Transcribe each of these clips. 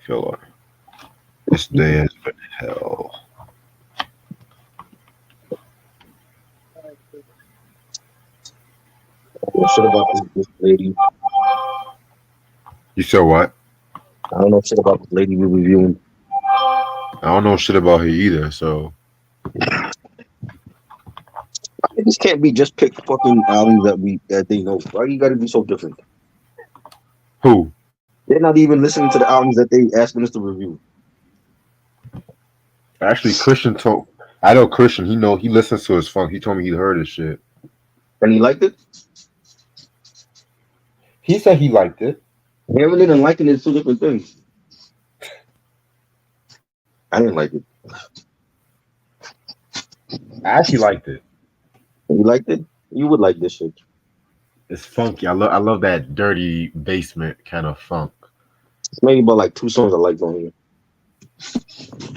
Feel like this day has been hell. Shit about this lady. You said what? I don't know shit about this lady we're reviewing. I don't know shit about her either. So This can't be just pick fucking albums that they know. Why you gotta be so different? who? They're not even listening to the albums that they asking us to review. Actually, Christian told. I know Christian. He listens to his funk. He told me he heard his shit. And he liked it. He said he liked it. Hearing it and liking it is two different things. I didn't like it. I actually liked it. You liked it? You would like this shit. It's funky. I love that dirty basement kind of funk. It's maybe about like two songs I like on here.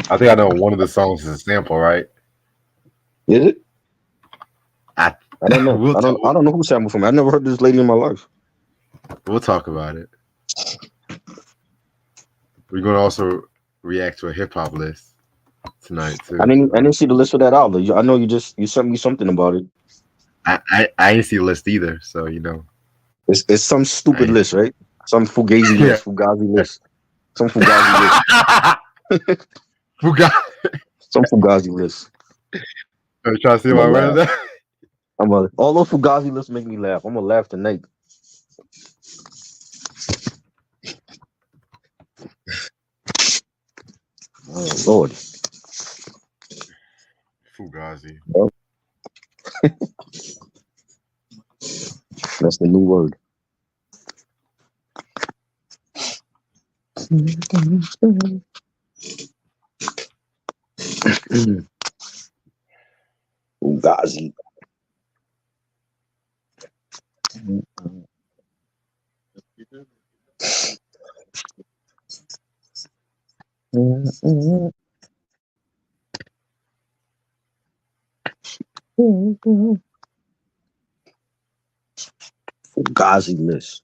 I think I know one of the songs is a sample, right? Is it? I I don't know. we'll talk, I don't know who sampled from me. I never heard this lady in my life. we'll talk about it. We're gonna also react to a hip hop list tonight too. I So didn't see the list for that album. I know you sent me something about it. I ain't see the list either. So It's some stupid I list, right? Some fugazi yeah. list, fugazi list, some fugazi list, Forgot. some fugazi list. Are you trying to see I'm my gonna laugh. random? All those fugazi lists make me laugh. I'm gonna laugh tonight. Oh Lord, Fugazi. well, that's the new word. Fugazi. Fugazi list.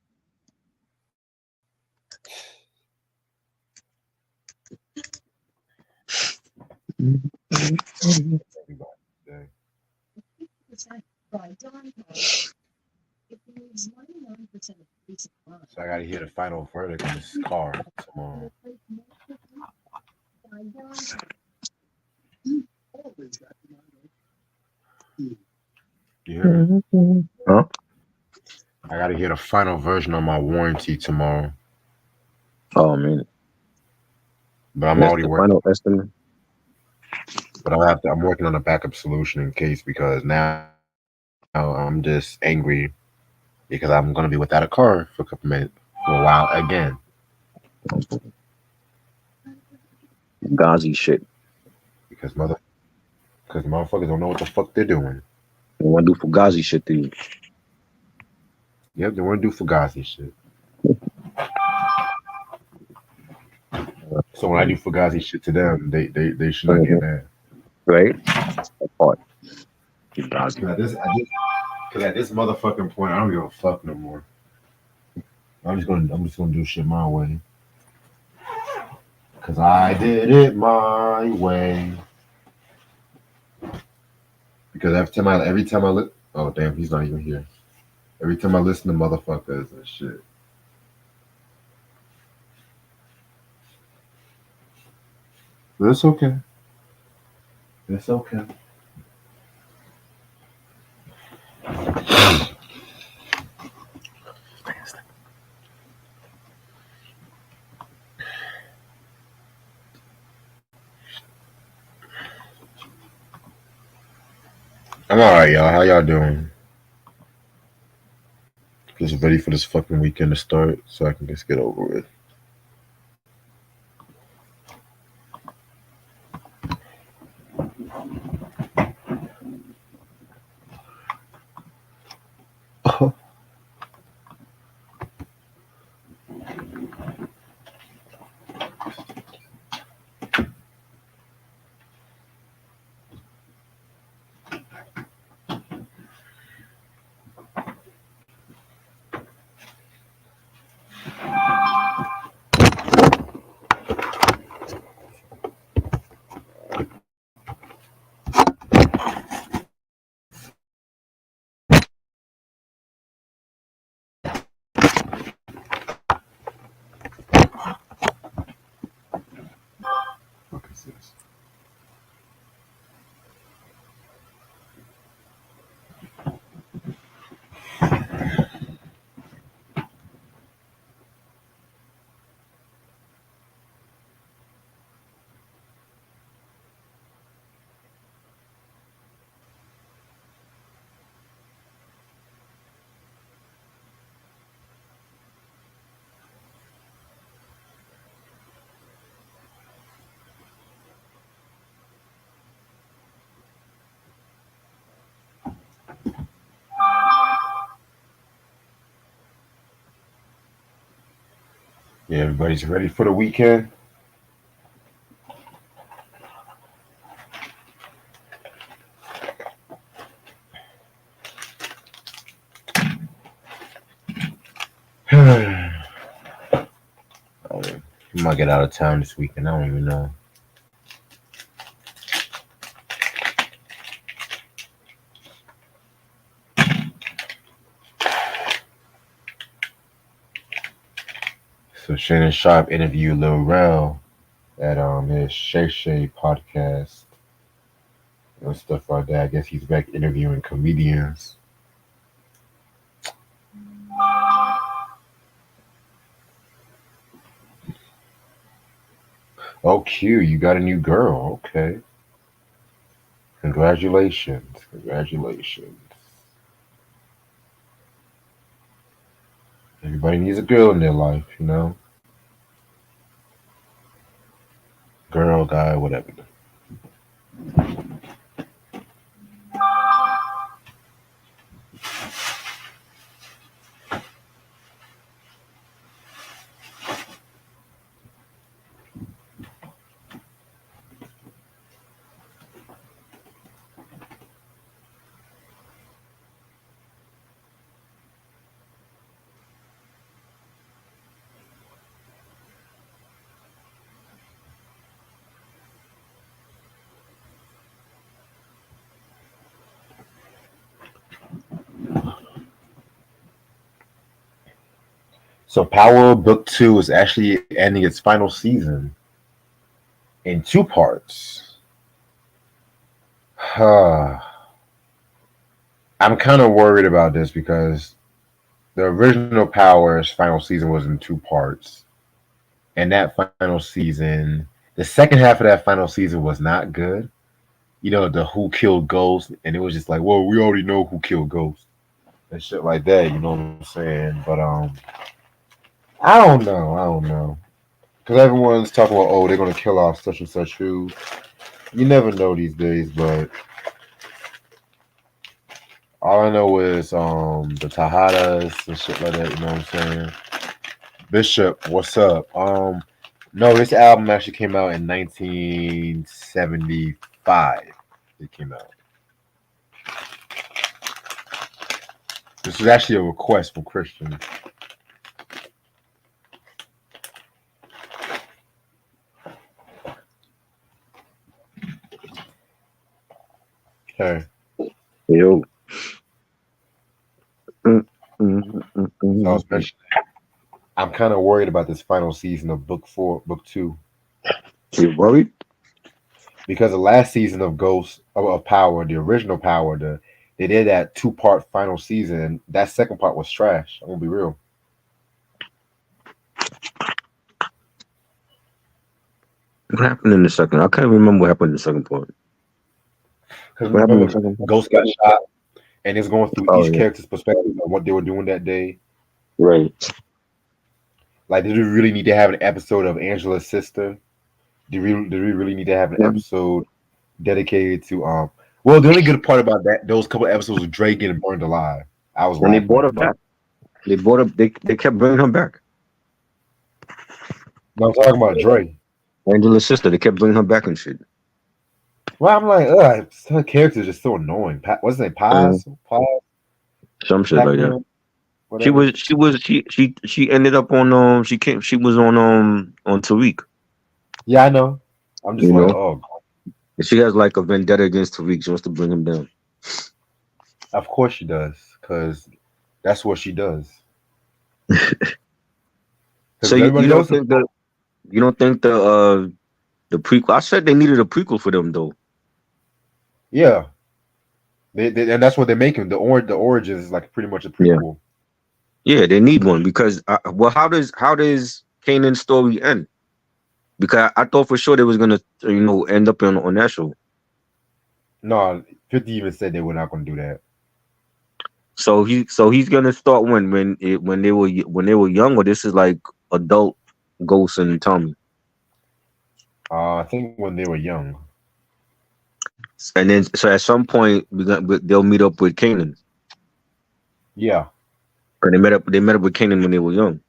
So I gotta hear the final verdict on this car tomorrow. You heard? Huh? I gotta hear the final version of my warranty tomorrow. Oh man, But I'm that's already the working. final estimate. But I'm working on a backup solution in case because now I'm just angry because I'm gonna be without a car for a couple minutes for a while again. Fugazi shit. Because because motherfuckers don't know what the fuck they're doing. They want to do Fugazi shit to you. Yep, they want to do Fugazi shit. So when I do Fugazi shit to them, they should not get Mhm. mad. Right? That part. Fugazi. Cause at this motherfucking point, I don't give a fuck no more. I'm just gonna do shit my way. Cause I did it my way. Because every time I look, oh damn, he's not even here. Every time I listen to motherfuckers and shit, but it's okay. It's okay. I'm all right, y'all. How y'all doing? Just ready for this fucking weekend to start, so I can just get over with. Yeah, everybody's ready for the weekend. I might get out of town this weekend. I don't even know. So Shannon Sharp interviewed Lil Rel at his Shay Shay podcast and stuff like that. I guess he's back interviewing comedians. Oh, Q, you got a new girl. Okay. Congratulations. Congratulations. Everybody needs a girl in their life, you know? Girl, guy, whatever. So Power Book 2 is actually ending its final season in two parts. I'm kind of worried about this because the original Power's final season was in two parts. And that final season, the second half of that final season was not good. You know, the who killed Ghost, and it was just like, well, we already know who killed Ghost and shit like that. You know what I'm saying? But I don't know. I don't know because everyone's talking about, oh, they're gonna kill off such and such who. You never know these days, but all I know is the Tahadas and shit like that. You know what I'm saying? Bishop, what's up? No, this album actually came out in 1975. It came out. This was actually a request from Christian. Okay. Yo. Mm, mm, mm, So I was mm. mentioning, I'm kind of worried about this final season of book 2, You worried? because the last season of of Power, the original Power, they did that 2-part final season. And that second part was trash. I'm gonna be real. What happened in the second? I can't remember what happened in the second part. Because What happened in the remember, second part? Ghost got shot, and it's going through Oh each yeah, character's perspective on what they were doing that day. right. Like, did we really need to have an episode of Angela's sister? Do we really need to have an Mhm. episode dedicated to Well, the only good part about those couple episodes was Dre getting burned alive. I was And they laughing brought at her that. back. They brought her. They kept bringing her back. No, I'm talking about Dre. Angela's sister. They kept bringing her back and shit. Well, I'm like, ugh, her character is just so annoying. What's his name? Mhm. Paz, Some shit like that. Pac-Man, whatever. She ended up on she was on Tariq. Yeah, I know. I'm just You like, know, oh, and she has like a vendetta against Tariq. She wants to bring him down. of course she does, because that's what she does. Because So if everybody else, you don't think the prequel? I said they needed a prequel for them though. yeah, and that's what they're making. The origins is like pretty much a Yeah, prequel. yeah, they need one because well, how does Kanan's story end? Because I thought for sure they was gonna end up on that show. No, 50 even said they were not going to do that. So he's gonna start when they were young, or this is like adult Ghost and Tommy, I think when they were young. and then so at some point they'll meet up with Kanan. Yeah. Cause they met up with Kanan when they were young.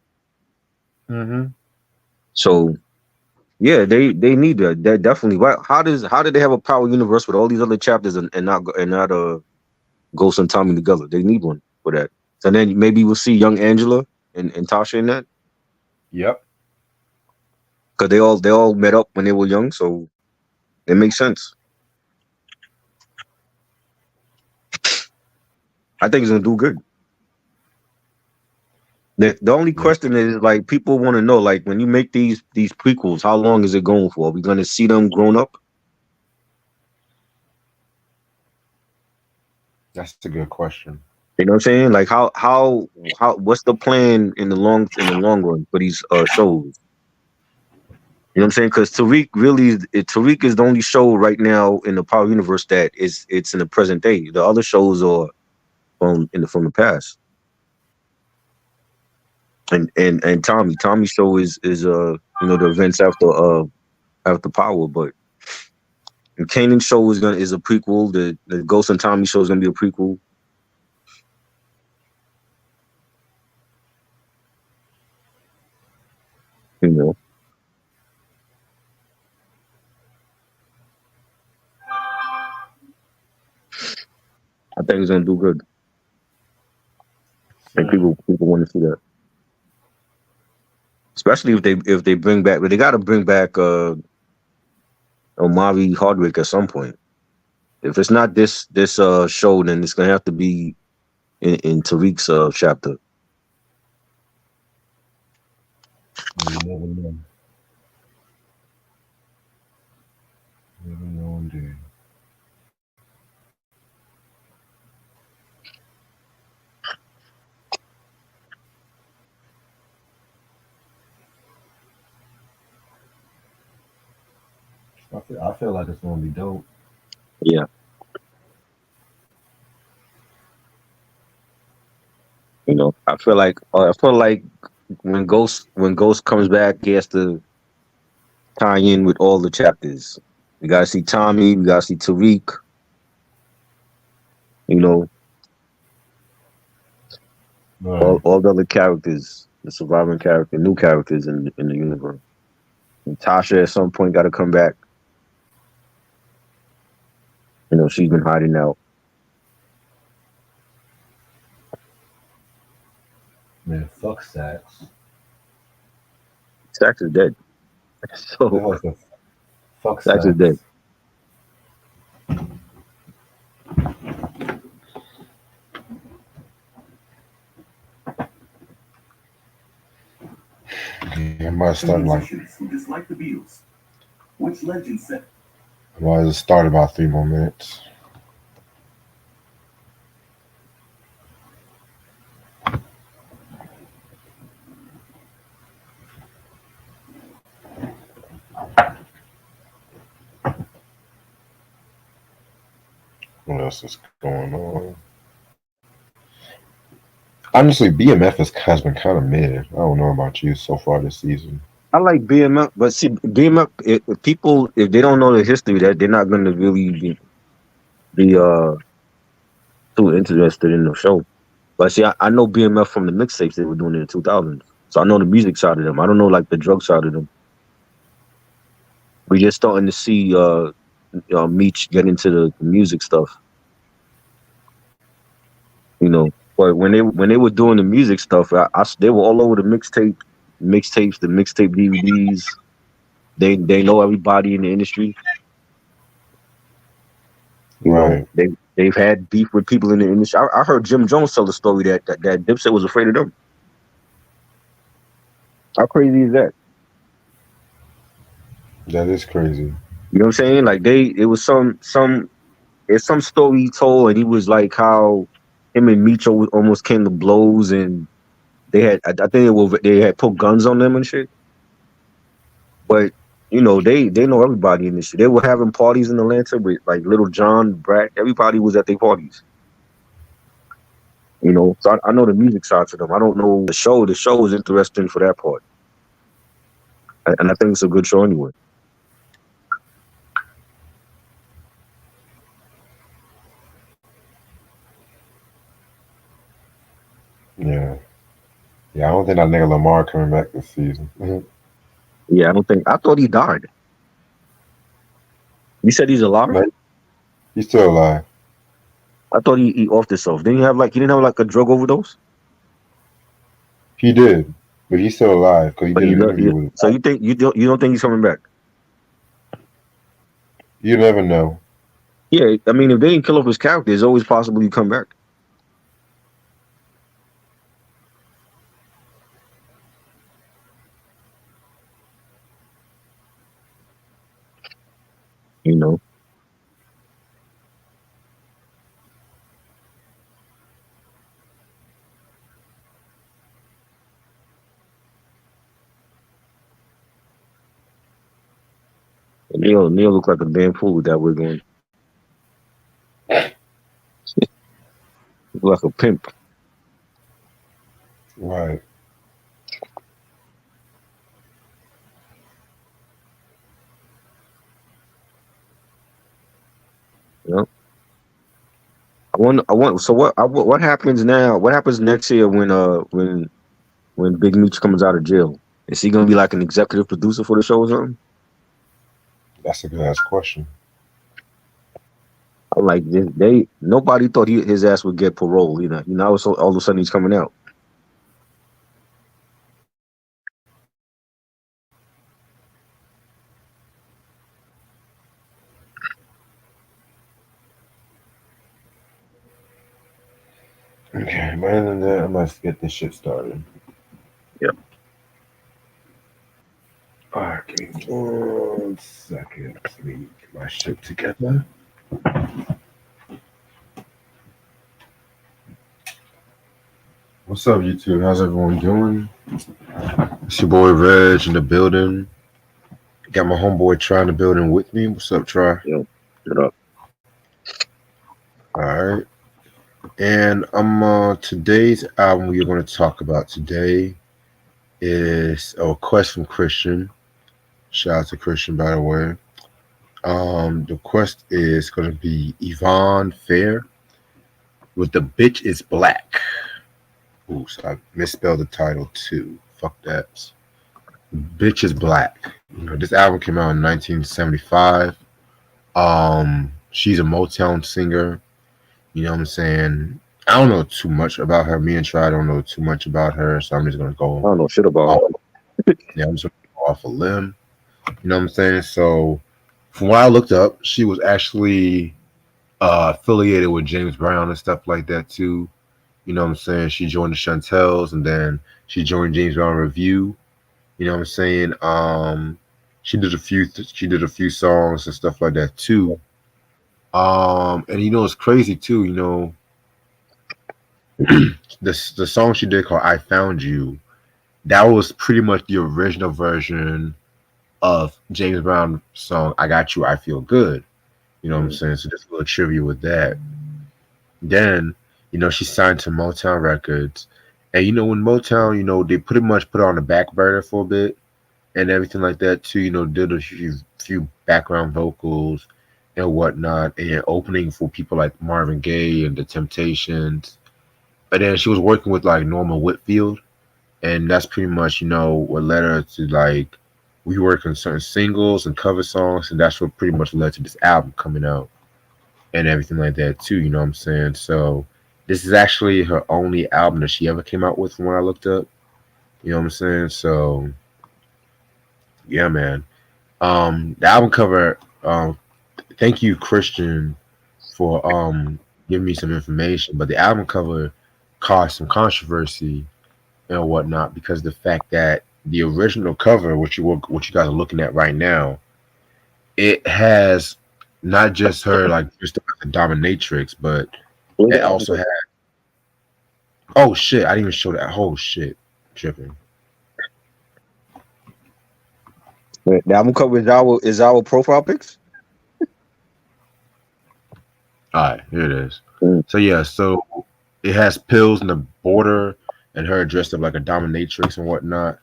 Mm-hmm. So yeah, they need that. That definitely. Why? How did they have a power universe with all these other chapters and not Ghost and Tommy together? They need one for that. So then maybe we'll see young Angela and Tasha in that Yep. because they all met up when they were young, so it makes sense. I think it's gonna do good. The only Yeah. question is like people want to know like when you make these prequels, how long is it going for? Are we gonna see them grown up? That's a good question. You know what I'm saying? Like how what's the plan in the long run for these shows? You know what I'm saying? Because Tariq is the only show right now in the Power Universe that it's in the present day. The other shows are from the past. And Tommy's show is the events after Power, but and Kanan's show is a prequel. The Ghost and Tommy show is gonna be a prequel. You know, I think it's gonna do good. And Same. people want to see that, especially if they bring back. But they got to bring back Omari Hardwick at some point. If it's not this show, then it's gonna have to be in Tariq's chapter. You never know. Never know indeed. I feel like it's gonna be dope. Yeah, I feel like when Ghost comes back, he has to tie in with all the chapters. We gotta see Tommy, we gotta see Tariq, you know, all Right. all the other characters, the surviving character, new characters in the universe. And Tasha at some point got to come back. She's been hiding out. Man, fuck Sax. Sax is dead. That So was the fuck Sax is dead. Sax. Yeah, I might start like Musicians who dislike the Beatles. Which legend said I might just start about 3 more minutes. What else is going on? Honestly, BMF has been kind of mid. I don't know about you so far this season. I like BMF, but see BMF. If people if they don't know the history, that they're not going to really be too interested in the show. But see, I know BMF from the mixtapes they were doing in the 2000s, so I know the music side of them. I don't know like the drug side of them. We just starting to see Meech get into the music stuff, you know. But when they were doing the music stuff, they were all over the mixtapes, the mixtape DVDs. They know everybody in the industry. You know, Right. they've had beef with people in the industry. I heard Jim Jones tell the story that Dipset was afraid of them. How crazy is that? That is crazy. You know what I'm saying? Like it was it's some story he told, and he was like how him and Micho almost came to blows, and I think they had put guns on them and shit. But they know everybody in this shit. They were having parties in Atlanta with like Little John, Brat. Everybody was at their parties. So I know the music side to them. I don't know the show. The show is interesting for that part, and I think it's a good show anyway. Yeah. Yeah, I don't think that nigga Lamar coming back this season. Yeah, I don't think. I thought he died. You said he's alive. Man, he's still alive. I thought he offed himself. Didn't he have like he didn't have like a drug overdose? He did, but he's still alive because he But did he an does. interview with him. So you think you don't think he's coming back? You never know. Yeah, I mean, if they didn't kill off his character, it's always possible he come back. You know. Neil looked like a damn fool with that wig on. Look like a pimp. Right. You know. I want. I want. So what happens now? What happens next year when Big Meech comes out of jail? Is he gonna be like an executive producer for the show or something? That's a good ass question. I like this. They nobody thought his ass would get parole. So all of a sudden he's coming out. Okay, but other than that, I must get this shit started. Yeah. Alright, give me 1 second. Let me get my shit together. What's up, YouTube? How's everyone doing? It's your boy Reg in the building. Got my homeboy Try in the building with me. What's up, Try? Yeah. Shut up. Alright. And today's album we're going to talk about today is a request from Christian. Shout out to Christian, by the way. The request is going to be Yvonne Fair with The Bitch is Black. Ooh, so I misspelled the title too. Fuck that. Bitch is Black. This album came out in 1975. She's a Motown singer. You know what I'm saying? I don't know too much about her. Me and Try don't know too much about her, so I'm just gonna I go don't know shit about off. him. Yeah, I'm just gonna go off a limb. You know what I'm saying? So, from what I looked up, she was actually affiliated with James Brown and stuff like that too. You know what I'm saying? She joined the Chantels, and then she joined James Brown Review. You know what I'm saying? She did a few songs and stuff like that too. And it's crazy too. The song she did called "I Found You." That was pretty much the original version of James Brown's song "I Got You, I Feel Good." You know what I'm saying? So just a little trivia with that. Then, she signed to Motown Records. And when Motown, they pretty much put her on the back burner for a bit and everything like that too, did a few background vocals and whatnot, and opening for people like Marvin Gaye and the Temptations. But then she was working with like Norman Whitfield, and that's pretty much, what led her to like rework on certain singles and cover songs, and that's what pretty much led to this album coming out and everything like that too. You know what I'm saying? So this is actually her only album that she ever came out with, from what I looked up. You know what I'm saying? So yeah, man. The album cover. Thank you, Christian, for giving me some information. But the album cover caused some controversy and whatnot because the fact that the original cover, what you guys are looking at right now, it has not just her like just a dominatrix, but it also had. Oh shit! I didn't even show that. Oh shit! Tripping. The album cover is our profile pics. All right, here it is. Mm. So yeah, so it has pills in the border and her dressed up like a dominatrix and whatnot.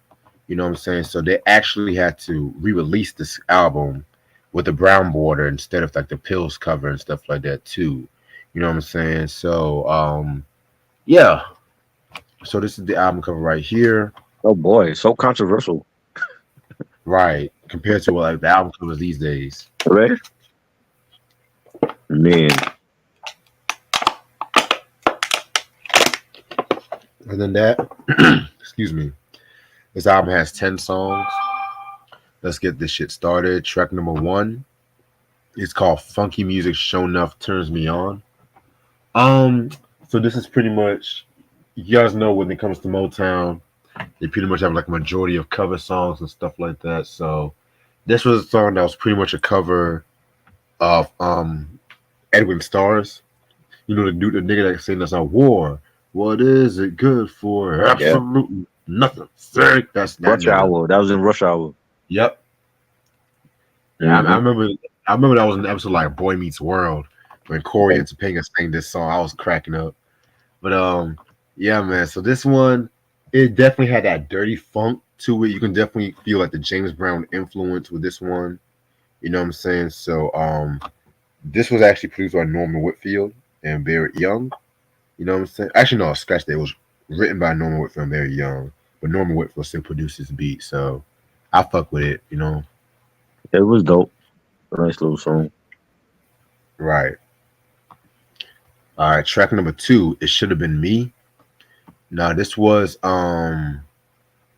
You know what I'm saying? So they actually had to re-release this album with a brown border instead of like the pills cover and stuff like that too. You know what I'm saying? So yeah. So this is the album cover right here. Oh boy, so controversial. Right. Compared to what like the album covers these days. Right? Man, And then that, excuse me, this album has 10 songs. Let's get this shit started. Track number 1 is called Funky Music Show Enough Turns Me On. Um, so this is pretty much, you guys know when it comes to Motown, they pretty much have like a majority of cover songs and stuff like that. So this was a song that was pretty much a cover of Edwin Starr's. You know the dude, the nigga that sang that song, War. What is it good for? yeah. Absolutely nothing. Sick. That's that Rush nigga. Hour. That was in Rush Hour. Yep. Yeah, I Hmm. remember. I remember that was an episode like Boy Meets World when Corey and Topanga sang this song. I was cracking up. But yeah, man. So this one, it definitely had that dirty funk to it. You can definitely feel like the James Brown influence with this one. You know what I'm saying? So this was actually produced by Norman Whitfield and Barrett Young. You know what I'm saying? Actually, no, scratch that. It was written by Norman Whitfield and Barrett Young, but Norman Whitfield still produced this beat. So I fuck with it. You know, It was dope. A nice little song. right? All right. Track number 2. It should have been me. Now this was another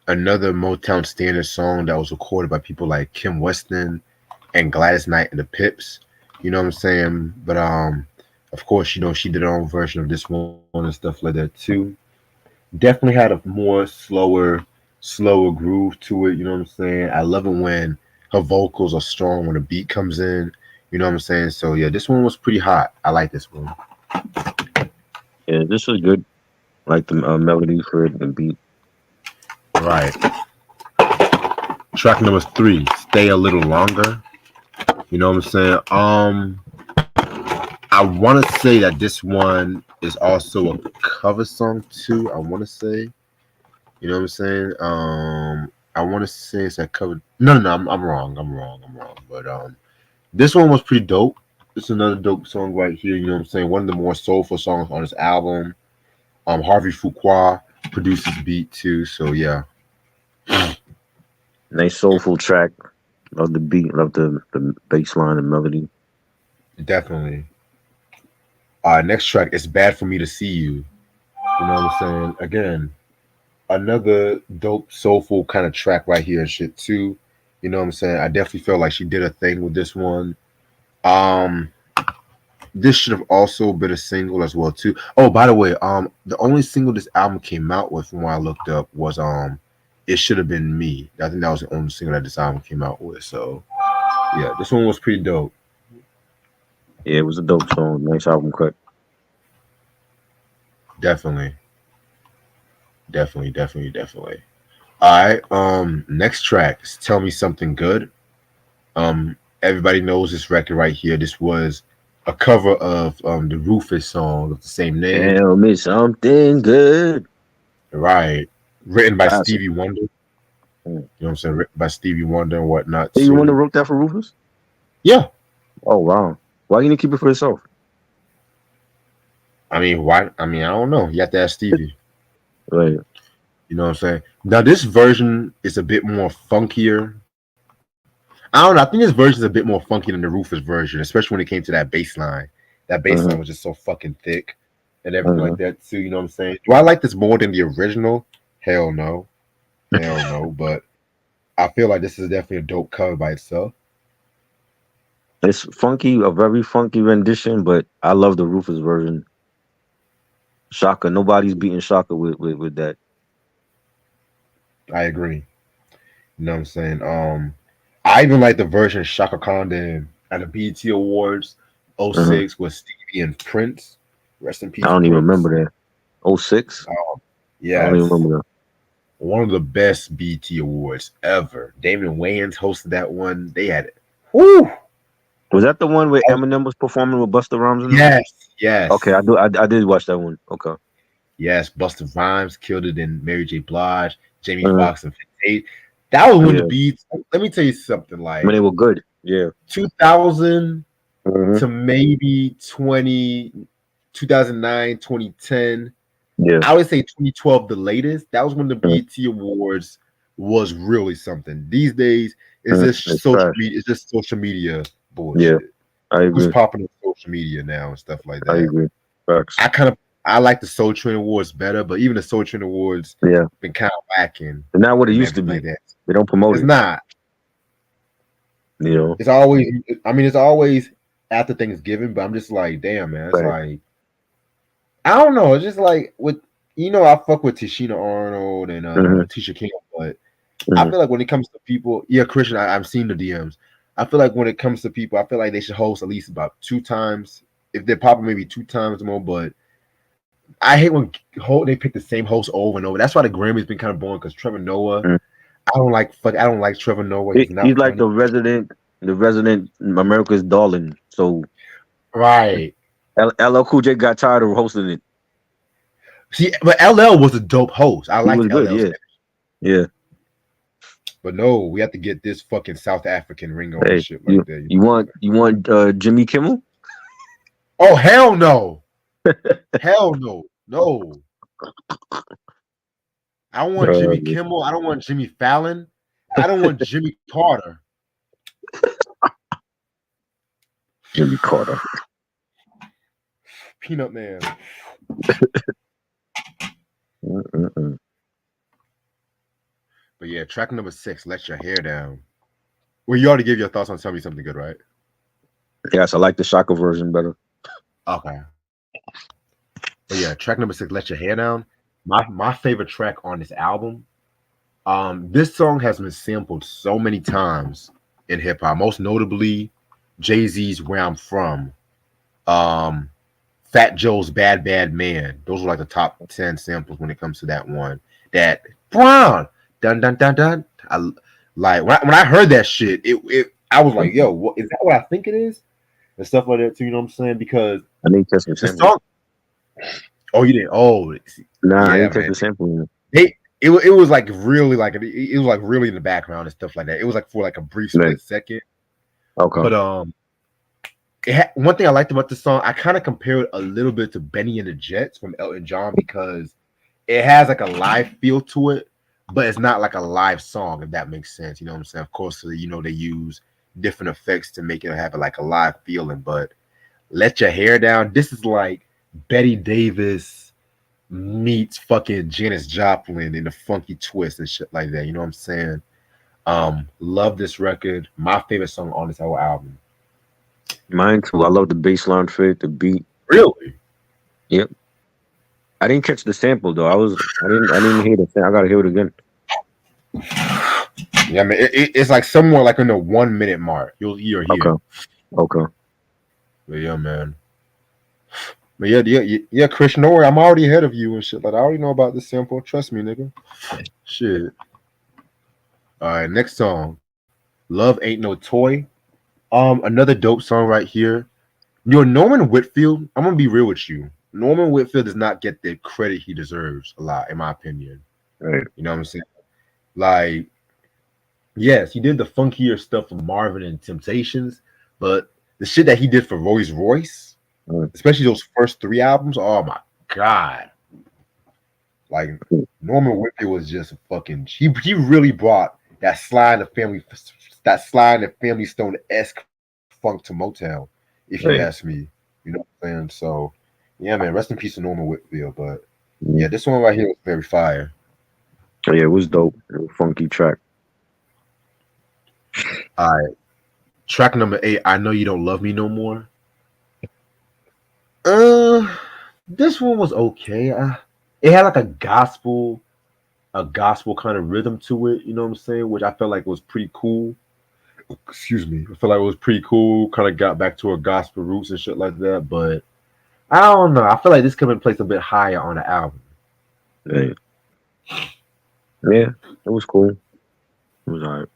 Motown standard song that was recorded by people like Kim Weston and Gladys Knight and the Pips. You know what I'm saying? But of course, you know, she did her own version of this one and stuff like that too. Definitely had a more slower groove to it. You know what I'm saying? I love it when her vocals are strong when the beat comes in. You know what I'm saying? So yeah, this one was pretty hot. I like this one. Yeah, this was good. Like the melody for it, the beat. Right. Track number 3, Stay a Little Longer. You know what I'm saying? I want to say that this one is also a cover song too. I want to say, you know what I'm saying? I want to say it's a cover. No, I'm wrong. I'm wrong. But this one was pretty dope. It's another dope song right here. You know what I'm saying? One of the more soulful songs on this album. Harvey Fuqua produced this beat too. So yeah, Nice soulful track. Love the beat. Love the bass line and melody. definitely. Next track, It's Bad for Me to See You. You know what I'm saying? Again, another dope, soulful kind of track right here and shit too. You know what I'm saying? I definitely felt like she did a thing with this one. Um, this should have also been a single as well too. Oh, by the way, the only single this album came out with from what I looked up was It Should Have Been Me. I think that was the only single that this album came out with. So yeah, this one was pretty dope. Yeah, it was a dope song. Nice album cut. Definitely, definitely. All right. Next track is Tell Me Something Good. Everybody knows this record right here. This was a cover of the Rufus song of the same name. Tell me something good. Right. Written by Classic. Stevie Wonder. You Mm. know what I'm saying? Written by Stevie Wonder and whatnot Hey, you want to too. wrote that for Rufus? Yeah. Oh wow. Why you didn't keep it for yourself? I mean, why? I mean, I don't know. You have to ask Stevie. Right. You know what I'm saying? Now this version is a bit more funkier. I don't know. I think this version is a bit more funky than the Rufus version, especially when it came to that bass line. That bass line Uh-huh. was just so fucking thick and everything like Uh-huh. that too. You know what I'm saying? Do I like this more than the original? Hell no. Hell no. But I feel like this is definitely a dope cover by itself. It's funky, a very funky rendition, but I love the Rufus version. Shaka. Nobody's beating Shaka with that. I agree. You know what I'm saying? I even like the version Shaka Khan did at the BET Awards Uh-huh. '06 with Stevie and Prince. Rest in I peace, don't even Prince. remember that. Oh 06? I don't even Yes. remember that. One of the best BET Awards ever. Damon Wayans hosted that one. They had it. Whoo! Was that the one where Oh, Eminem was performing with Busta Rhymes in them? yes, Okay, yes, I did watch that one. Okay. yes. Busta Rhymes killed it in Mary J. Blige, Jamie Uh-huh. Foxx, and Fate. That was when the Yeah. beats. Let me tell you something. When Like they were good. Yeah. 2000 Hmm. to maybe 2009, 2010. Yeah. I would say 2012 the latest. That was when the Uh, BET Awards was really something. These days, it's just It's social trash. media. It's just social media Yeah, bullshit. I Who's agree. popping on social media now and stuff like I that. agree. Facts. I like the Soul Train Awards better, but even the Soul Train Awards Yeah, been kind of lacking it's not what it and used to everything be. like that. They don't promote It's it. not. You know. It's always. I mean, it's always after Thanksgiving, but I'm just like, damn, man. It's Right. like I don't know. It's just like with I fuck with Tashina Arnold and Hmm. Tisha Campbell, but I Hmm. feel like when it comes to people, yeah, Christian, I've seen the DMs. I feel like when it comes to people, I feel like they should host at least about 2 times. If they're popping, maybe 2 times more. But I hate when they pick the same host over and over. That's why the Grammys been kind of boring because Trevor Noah. I don't like Trevor Noah. He's He's not like funny. the resident America's darling. So Right. LL Cool J got tired of hosting it. See, but LL was a dope host. I He was liked good. LL's, Yeah. Yeah. but no, we have to get this fucking South African ring on and Hey, shit like you that. you want Jimmy Kimmel? Oh hell no, hell no, no. I don't want Jimmy Uh, Kimmel. I don't want Jimmy Fallon. I don't want Jimmy Carter. Jimmy Carter. Peanut Man. Mm-mm-mm. But yeah, track number 6, Let Your Hair Down. Well, you already gave your thoughts on Tell Me Something Good, right? Yes, I like the Shaka version better. Okay. But yeah, track number 6, Let Your Hair Down. My favorite track on this album. This song has been sampled so many times in hip hop, most notably Jay-Z's Where I'm From. Um, Fat Joe's Bad Bad Man. Those are like the top 10 samples when it comes to that one. That Brown dun dun dun dun. I like when I heard that shit, it I was like, yo, what is that what I think it is? And stuff like that too, you know what I'm saying? Because I need to test the the sample. song, oh, you didn't, oh, Nah, I yeah, need to test man. the sample. It was like really like it was like really in the background and stuff like that. It was like for like a brief Right. split second. Okay. But one thing I liked about the song, I kind of compared it a little bit to Benny and the Jets from Elton John because it has like a live feel to it, but it's not like a live song, if that makes sense. You know what I'm saying? Of course, they use different effects to make it have like a live feeling, but Let Your Hair Down, this is like Betty Davis meets fucking Janis Joplin in a funky twist and shit like that. You know what I'm saying? Love this record. My favorite song on this whole album. Mine too. I love the bass line fit, the beat. Really? Yep. I didn't catch the sample though. I didn't hear the sample. I gotta hear it again. Yeah, I mean, it's like somewhere like in the 1 minute mark. You're Okay. here. Okay. But yeah, man. But yeah, Christian, don't worry. I'm already ahead of you and shit. Like I already know about this sample. Trust me, nigga. Shit. All right, next song. Love Ain't No Toy. Another dope song right here. Norman Whitfield, I'm gonna be real with you. Norman Whitfield does not get the credit he deserves a lot, in my opinion. Right. You know what I'm saying? Like, yes, he did the funkier stuff for Marvin and Temptations, but the shit that he did for Rolls Royce, Mm. especially those first 3 albums, oh my god. Like Norman Whitfield was just a fucking he really brought that slide and Family Stone esque funk to Motown, if you Right. ask me. You know what I'm saying? So yeah, man, rest in peace to Norman Whitfield. But yeah, Mm. this one right here was very fire. Yeah, it was dope. It was a funky track. All right. Track number 8, I Know You Don't Love Me No More. Uh this one was okay. It had like a gospel kind of rhythm to it, you know what I'm saying? Which I felt like was pretty cool. Excuse me. I felt like it was pretty cool. Kind of got back to her gospel roots and shit like that. But I don't know. I feel like this could have been placed a bit higher on the album. Right. Yeah, it was cool. It was alright.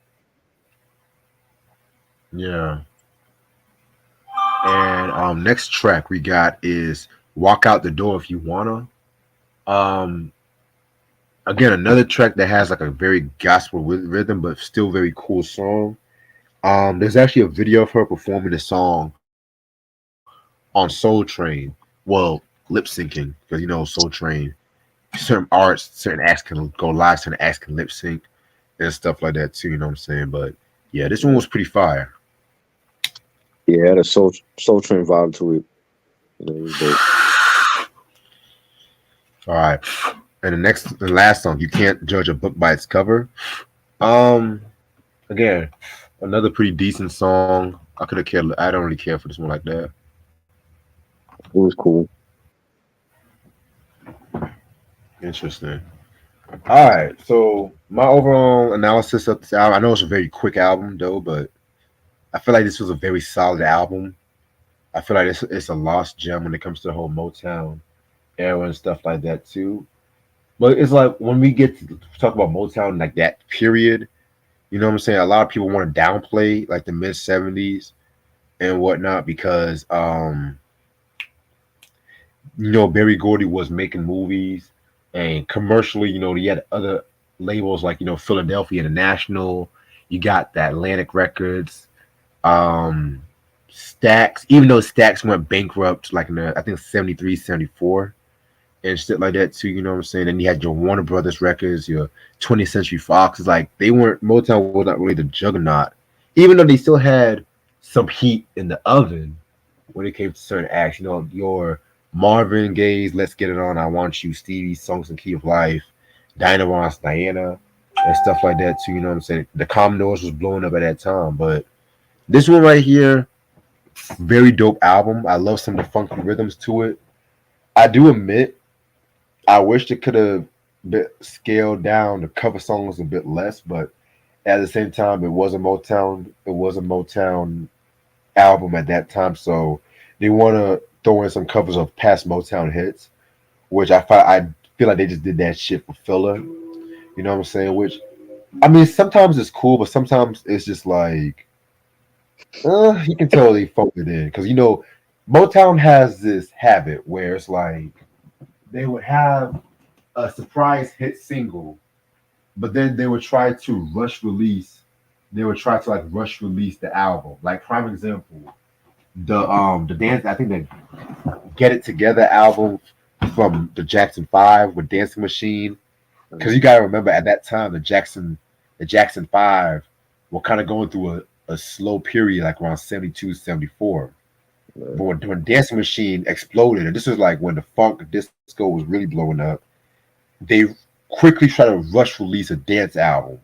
Yeah. And next track we got is Walk Out the Door If You Wanna. Um Again, another track that has like a very gospel rhythm, but still very cool song. There's actually a video of her performing the song on Soul Train. Well, lip syncing, because Soul Train, certain arts, certain acts can go live, certain acts can lip sync and stuff like that too. You know what I'm saying? But yeah, this one was pretty fire. Yeah, it had a soul train vibe to it. You know, it was dope. All right, and the last song, you can't judge a book by its cover. Um, again, another pretty decent song. I could have cared. I don't really care for this one like that. It was cool. Interesting. All right, so my overall analysis of this album. I know it's a very quick album though, but I feel like this was a very solid album. I feel like it's a lost gem when it comes to the whole Motown era and stuff like that too. But it's like when we get to talk about Motown, like that period, you know what I'm saying? A lot of people want to downplay like the mid '70s and whatnot because Barry Gordy was making movies and commercially, he had other labels like Philadelphia International. You got the Atlantic Records, um, Stax. Even though Stax went bankrupt like in I think 73, 74 and shit like that too. You know what I'm saying? And you had your Warner Brothers records, your 20th Century Fox. It's like they weren't Motown was not really the juggernaut, even though they still had some heat in the oven when it came to certain acts. Your Marvin Gaye's "Let's Get It On," "I Want You," Stevie's "Songs and Key of Life," Diana Ross, Diana, and stuff like that too. You know what I'm saying? The Commodores was blowing up at that time, but this one right here, very dope album. I love some of the funky rhythms to it. I do admit I wish it could have been scaled down the cover songs a bit less, but at the same time, it was a Motown. It was a Motown album at that time, so they want to throw in some covers of past Motown hits, which I feel like they just did that shit for filler. You know what I'm saying? Which I mean, sometimes it's cool, but sometimes it's just like you can tell they phoned it in because Motown has this habit where it's like they would have a surprise hit single, but then they would try to rush release. They would try to like rush release the album. Like prime example, the dance. I think the Get It Together album from the Jackson Five with Dancing Machine. Because you gotta remember at that time the Jackson Five were kind of going through a slow period like around 72, 74. But when Dancing Machine exploded, and this was like when the funk disco was really blowing up, they quickly try to rush release a dance album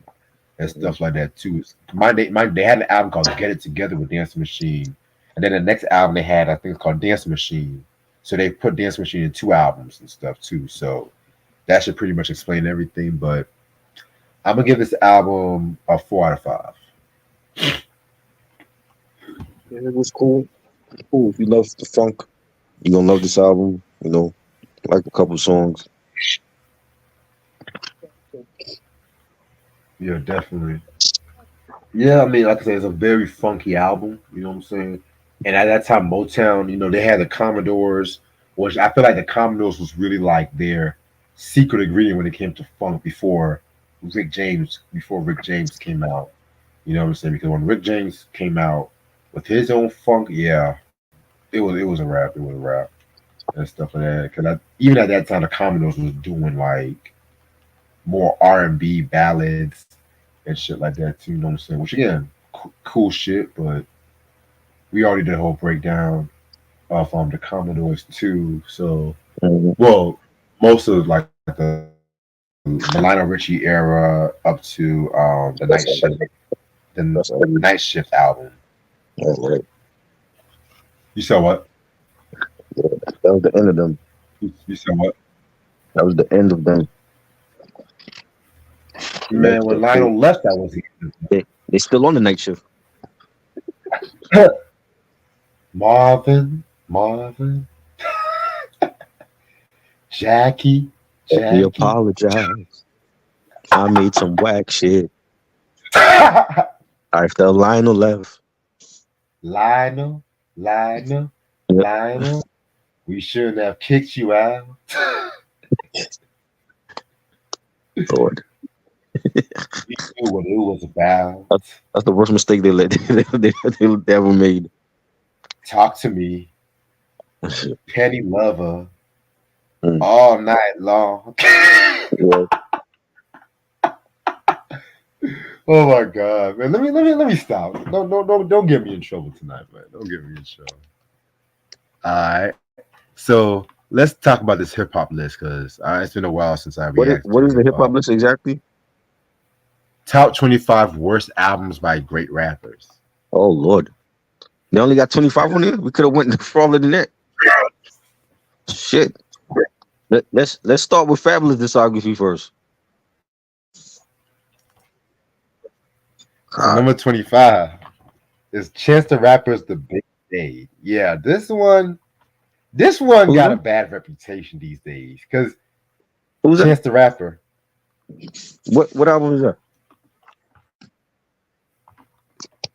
and stuff like that too. They had an album called Get It Together with Dancing Machine, and then the next album they had I think it's called Dancing Machine. So they put Dancing Machine in two albums and stuff too. So that should pretty much explain everything. But I'm gonna give this album a 4 out of 5. Yeah, it was cool. Cool. If you love the funk, you're gonna love this album. Like a couple songs. Yeah, definitely. Yeah, I mean, like I said, it's a very funky album. You know what I'm saying? And at that time, Motown, they had the Commodores, which I feel like the Commodores was really like their secret ingredient when it came to funk before Rick James came out. You know what I'm saying? Because when Rick James came out with his own funk, yeah, it was a rap. It was a rap and stuff like that. Because even at that time, the Commodores was doing like more R&B ballads and shit like that too. You know what I'm saying? Which again, cool shit. But we already did a whole breakdown of the Commodores too. So Mhm. well, most of like the Lionel Richie era up to the Night That's Shift, all. the That's all. Night Shift album. All right. You saw what? Yeah, that was the end of them. You saw what? That was the end of them. Man, Next when up, they Lionel left, that was they they still on the night shift. it. Marvin, Jackie, We Jackie. apologize. I made some whack shit. After Lionel left. Lionel, Lionel, Yep. Lionel. We shouldn't have kicked you out. Lord. We knew what it was about. That's the worst mistake they ever made. Talk to me, petty lover, Mm. all night long. Yeah. Oh my god, man! Let me stop. Don't get me in trouble tonight, man. Don't get me in trouble. All right. So let's talk about this hip hop list because it's been a while since I reacted What to is the hip hip hop hop. list exactly? Top 25 worst albums by great rappers. Oh Lord, they only got 25 on there. We could have went farther than that. Shit. Let's start with Fabulous discography first. So God. number 25 is Chance the Rapper's The Big Day. Yeah, this one Who's got a that? bad reputation these days because Who's that? Chance the Rapper, What album is that?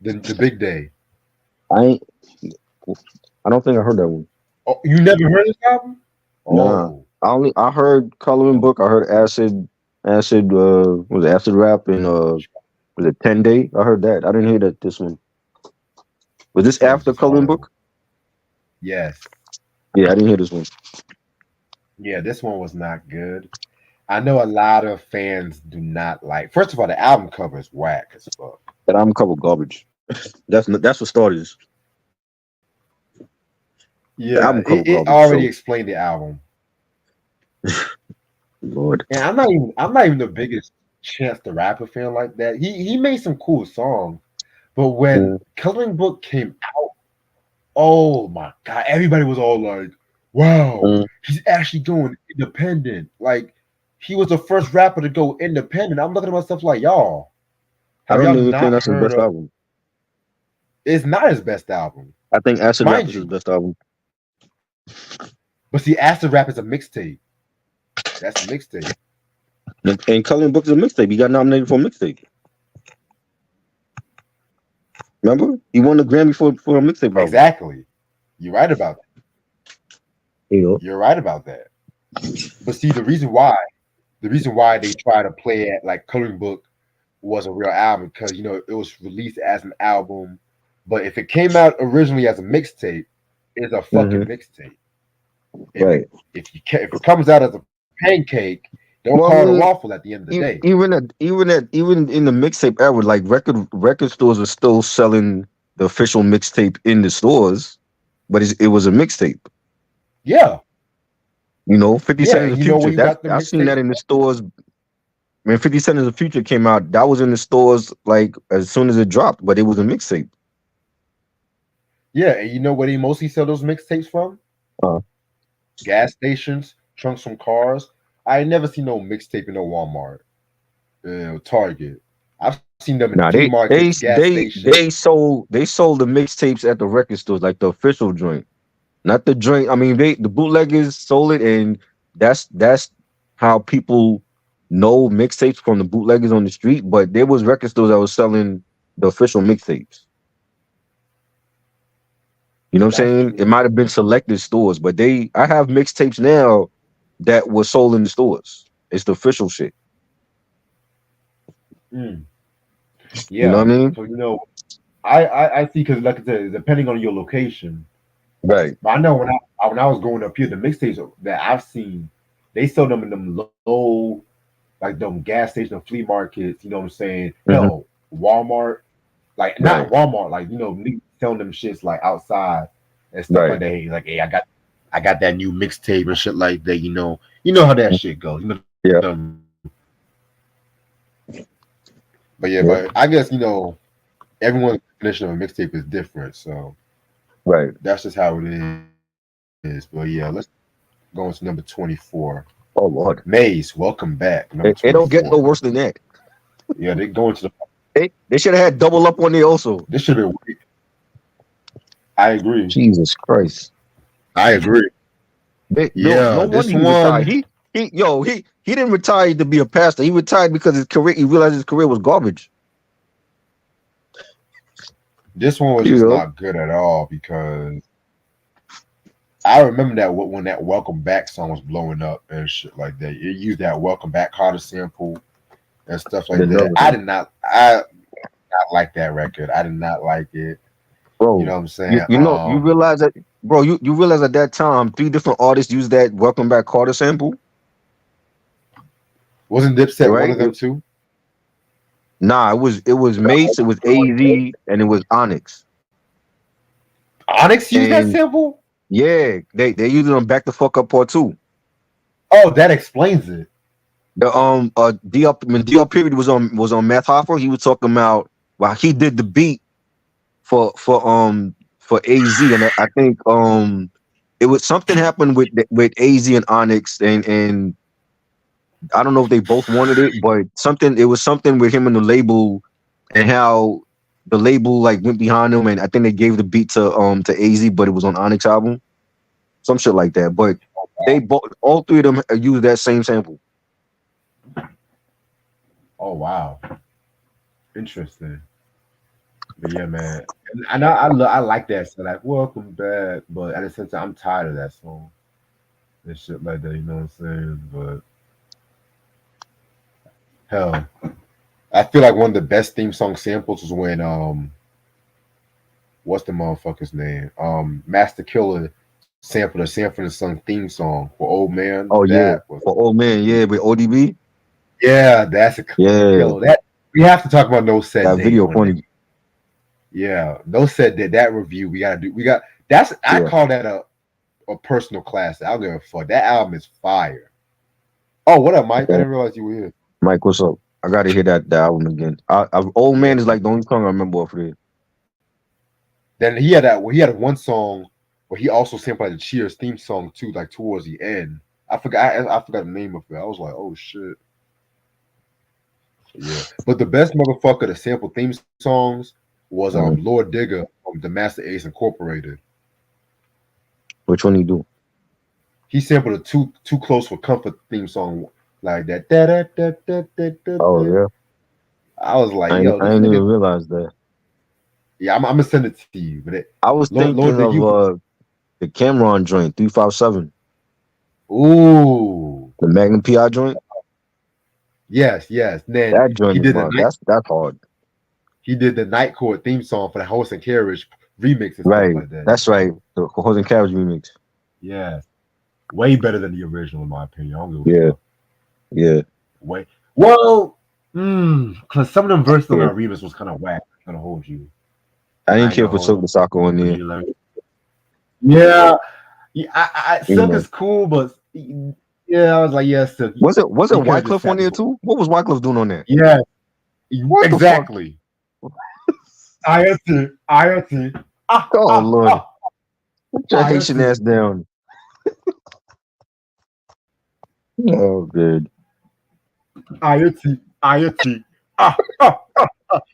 the Big Day. I ain't. I don't think I heard that one. Oh, you never heard this album? Nah. Oh, I heard Coloring Book. I heard Acid. Was it Acid Rap and was it 10 Day? I heard that. I didn't hear that. This one was this this one's after just Coloring horrible. Book? Yes. Yeah, I didn't hear this one. Yeah, this one was not good. I know a lot of fans do not like. First of all, the album cover is whack as fuck. That album cover garbage. That's what started this. The Yeah, album cover it garbage. already So explained the album. Lord. And I'm not even the biggest Chance the Rapper fan like that. He made some cool songs, but when Mm, Coloring Book came out, oh my god, everybody was all like, "Wow, mm. he's actually going independent." Like he was the first rapper to go independent. I'm looking at myself like, y'all, I have don't y'all even think not that's his heard best of? album. It's not his best album, I think Acid Rap mind is his you. best album. But see, Acid Rap is a mixtape. That's a mixtape. And Coloring Book is a mixtape. He got nominated for a mixtape. Remember? He won the Grammy for a mixtape album. Exactly. You're right about that. You know? You're right about that. But see, the reason why they try to play it like Coloring Book was a real album because it was released as an album, but if it came out originally as a mixtape, it's a Hmm. fucking mixtape. If Right. it if it comes out as a pancake, don't Well, I call it a mean, waffle at the end of the day. even in the mixtape era, like record stores are still selling the official mixtape in the stores, but it was a mixtape. Yeah, 50 yeah, Cent of and the you know where Future. you That got the I seen that mixtapes in the from? stores. When 50 Cent of the Future came out, that was in the stores like as soon as it dropped, but it was a mixtape. Yeah, and you know where they mostly sell those mixtapes from? Uh, Gas stations, trunks from cars. I ain't never seen no mixtape in no Walmart, Target. I've seen them in Nah, flea markets, gas stations. they sold the mixtapes at the record stores, like the official joint, not the joint. I mean, the bootleggers sold it, and that's how people know mixtapes from the bootleggers on the street. But there was record stores that was selling the official mixtapes. You know what I'm That's saying? It true. might have been selected stores, but I have mixtapes now that were sold in the stores. It's the official shit. Mm, You know yeah. what I mean? So I see because like I said, depending on your location. Right. But I know when I was growing up here, the mixtapes that I've seen, they sell them in them low, like them gas stations, flea markets. You know what I'm saying? Hmm. Hell, Walmart, like not Right. Walmart, like niggas selling them shits like outside and stuff like Right. that. Hey, like, hey, I got that new mixtape and shit like that. You know how that shit goes. Yeah. But yeah, Yeah. but I guess everyone's definition of a mixtape is different, so Right. that's just how it is. But yeah, let's go into number 24. Oh Lord. Maze, welcome back. Number It don't get no 24. worse than that. Yeah, they going to the. They should have had double up on there also. This should have been. I agree. Jesus Christ. I agree. No Yeah, wonder this he retired. one. He didn't retire to be a pastor. He retired because he realized his career was garbage. This one was You just know? not good at all because I remember that when that Welcome Back song was blowing up and shit like that. It used that Welcome Back Carter sample and stuff like The that. nerve of I him. did not like that record. I did not like it. You know Bro, what I'm saying? you realize that, bro, you realize at that time 3 different artists used that Welcome Back Carter sample, Wasn't Dipset one right? of them too? Nah, it was Mace, it was AZ, and it was Onyx. Onyx used that And sample? yeah, they used it on Back the Fuck Up Part 2. Oh, that explains it. The when DL period was on Math Hoffa, he was talking about while he did the beat for AZ, and I think it was something happened with AZ and Onyx, and I don't know if they both wanted it, but it was something with him and the label, and how the label like went behind him, and I think they gave the beat to AZ, but it was on Onyx album, some shit like that. But they both, all three of them used that same sample. Oh wow, interesting. But yeah, man, and I like that. So like, welcome back. But at the same time, I'm tired of that song and shit like that. You know what I'm saying? But hell, I feel like one of the best theme song samples was when what's the motherfucker's name? Master Killer sampled a Sanford and Son theme song for Old Man. Oh yeah, That was for Old Man, yeah, with ODB, yeah, that's a yeah, killer. That we have to talk about No Set that Day video on that. funny, Yeah, No Set Day. That review we gotta do. We got that's I yeah. call that a personal classic. I don't give a fuck. That album is fire. Oh, what up, Mike? I Okay. didn't realize you were here. Mike, what's up? I gotta hear that album again. Old Yeah. Man is like the only song I remember off of it. Then he had that. Well, he had one song where he also sampled like, the Cheers theme song too, like towards the end. I forgot. I forgot the name of it. I was like, oh shit. Yeah. But the best motherfucker to sample theme songs was Lord Digger from the Master Ace Incorporated. Which one you do? He sampled a too close for comfort theme song like that. Da, da, da, da, da, da, Oh da. yeah, I was like, I yo, this ain't even nigga. realized that. Yeah, I'm gonna send it to you. But I was Lord thinking Digger, of the Cameron joint 357, ooh, the Magnum PI joint. yes. Then That joint he is did the my night. that's hard. He did the Night Court theme song for the Horse and Carriage remix and stuff Right, like that. that's right. The Horse and Carriage remix. Yeah, way better than the original in my opinion. I don't give a Yeah, fuck. yeah, Way well, because some of them verses on yeah. that remix was kind of whack. I'm gonna hold you. I I didn't ain't care gonna for Silk hold the Soccer on there. you. Yeah, yeah. You Silk know, is cool, but yeah, I was like, yeah, Silk. was it You could have just Wyclef on sat there this. too? What was Wyclef doing on there? Yeah, What the fuck? exactly. IoT. Oh Lord, Ah. put your Haitian IoT. ass down. Oh good. IoT.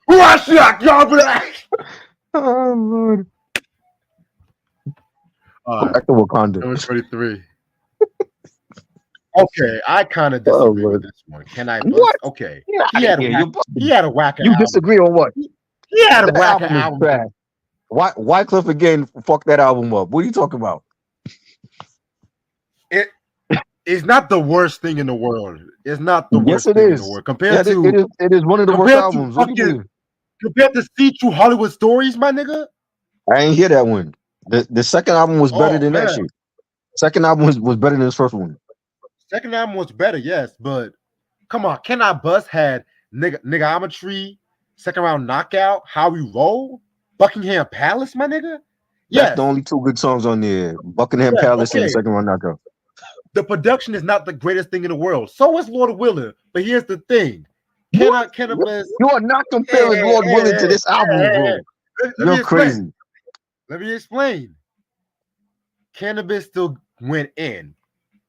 What's that, y'all black? Oh Lord. All Go right, back to Wakanda. number 23. Okay, I kind of Oh disagree with Lord. this one. Can I bust? What? Okay, Get he out of had a here. whack. He had a whacker You album. disagree on what? He had a That whacker album is album. trash. Wyclef again fucked that album up. What are you talking about? It is not the worst thing in the world. It's not the Yes, worst it thing in the is. world Yeah, it is one of the worst albums. What do you mean? compared to See Through Hollywood Stories, my nigga. I ain't hear that one. The second album was better Oh than that man, shit. Second album was better than his first one. second album was better, yes, but come on, Can I Bust had Niggometry, Second Round Knockout, How We Roll, Buckingham Palace, my nigga. That's the Yes, only two good songs on there. Buckingham yes, Palace and okay. Second Round Knockout. The production is not the greatest thing in the world. So is Lord Willard. But here's the thing. What? Cannabis. You are not Hey, comparing hey, Lord hey, Willing to hey, this album, hey. bro. Let me You're explain. crazy. Let me explain. Cannabis still went in.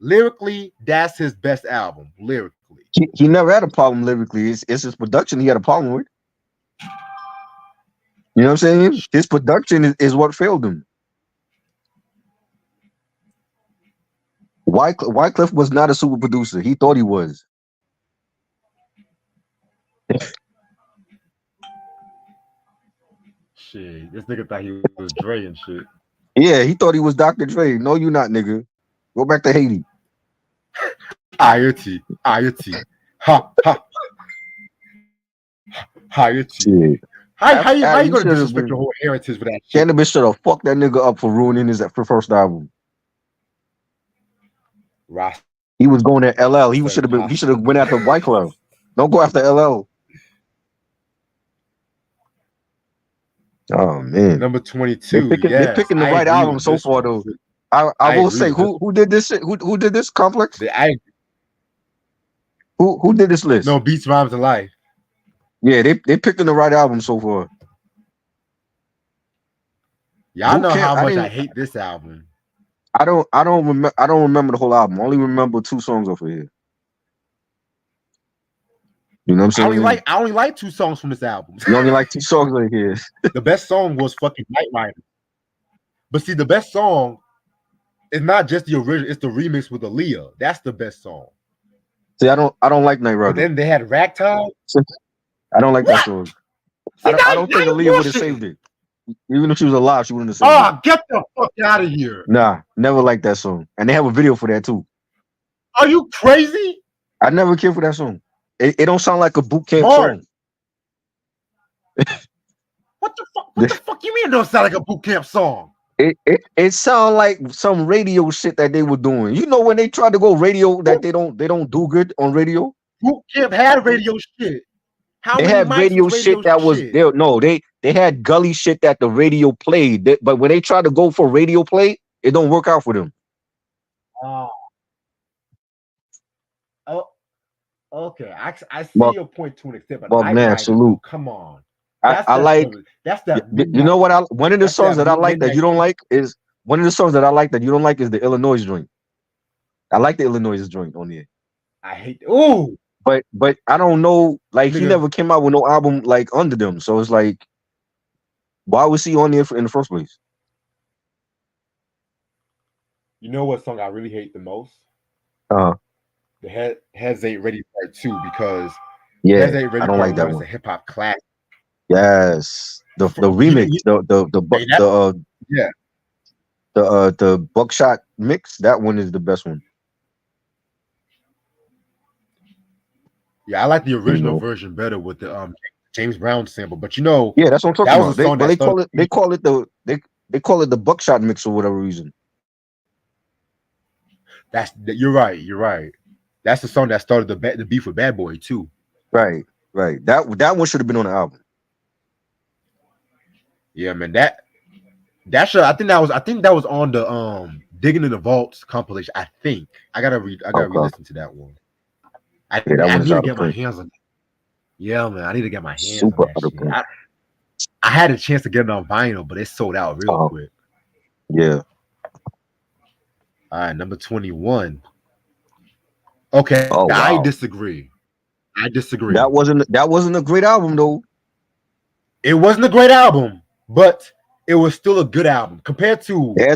Lyrically, that's his best album. Lyrically. He never had a problem lyrically. It's his production he had a problem with. You know what I'm saying? His production is what failed him. Wyclef was not a super producer. He thought he was. Shit, this nigga thought he was Dre and shit. Yeah, he thought he was Dr. Dre. No, you not, nigga. Go back to Haiti. IoT. Ha. IoT. Shit. How you gonna should've disrespect been- your whole heritage with that shit? Cannabis should have fucked that nigga up for ruining his first album. Ross. He was going at LL. He should have went after Wyclef. Don't go after LL. Oh man, Number 22. they Yes, picking the I right agree album with so this far one. though. I I will agree say with this. who did this shit? Who did this complex? I Who did this list? no beats rhymes of life. Yeah, they picking the right album so far. Y'all Boot know camp. how much I hate this album. I don't remember the whole album. I only remember 2 songs off of here. You know what I'm saying? I only like 2 songs from this album. You only like 2 songs right here. The best song was fucking Night Rider. But see, the best song is not just the original; it's the remix with Aaliyah. That's the best song. See, I don't like Night But Rider. then they had Ragtime. I don't like that What? song. See, I now don't think you Aaliyah would have saved bullshit. it. Even if she was alive, she wouldn't have saved it. Oh, get the fuck out of here! Nah, never liked that song. And they have a video for that too. Are you crazy, I never cared for that song. It don't sound like a boot camp Mark? song. What the fuck? What the fuck you mean it don't sound like a boot camp song? It sound like some radio shit that they were doing. You know when they try to go radio that they don't do good on radio. Boot camp had radio shit. How They many had mics radio was shit radio that was shit? there. No, they had gully shit that the radio played. But when they try to go for radio play, it don't work out for them. Oh, okay. I see Well, your point to an extent, but well, Night man, Riders, salute. come on. I like. That's that You midnight. know what? One of the That's songs that that I like that midnight. you don't like is one of the songs that I like that you don't like is the Illinois joint. I like the Illinois joint on there. I hate. Ooh, But I don't know. Like he nigga. never came out with no album like under them. So it's like, why was he on there in the first place? You know what song I really hate the most? Uh The Heads Ain't Ready Part 2, because yeah, Heads Ain't Ready I don't Part like that 1 is one. a hip hop classic. Yes, the remix, the Buckshot mix. That one is the best one. Yeah, I like the original know. version better with the James Brown sample. But you know, Yeah, that's what I'm talking that about. was a song They that call started. it they call it the Buckshot mix for whatever reason. You're right. You're right. That's the song that started the beef with Bad Boy too. Right. That one should have been on the album. Yeah, man. That should. I think that was on the Digging in the Vaults compilation. I think I gotta re-listen to that one. I one need to get my hands on it. Yeah, man. I need to get my hands Super on that shit. I had a chance to get it on vinyl, but it sold out real quick. Yeah. All right, number 21. Okay, Oh, wow. I disagree. That wasn't a great album though. It wasn't a great album, but it was still a good album compared to. They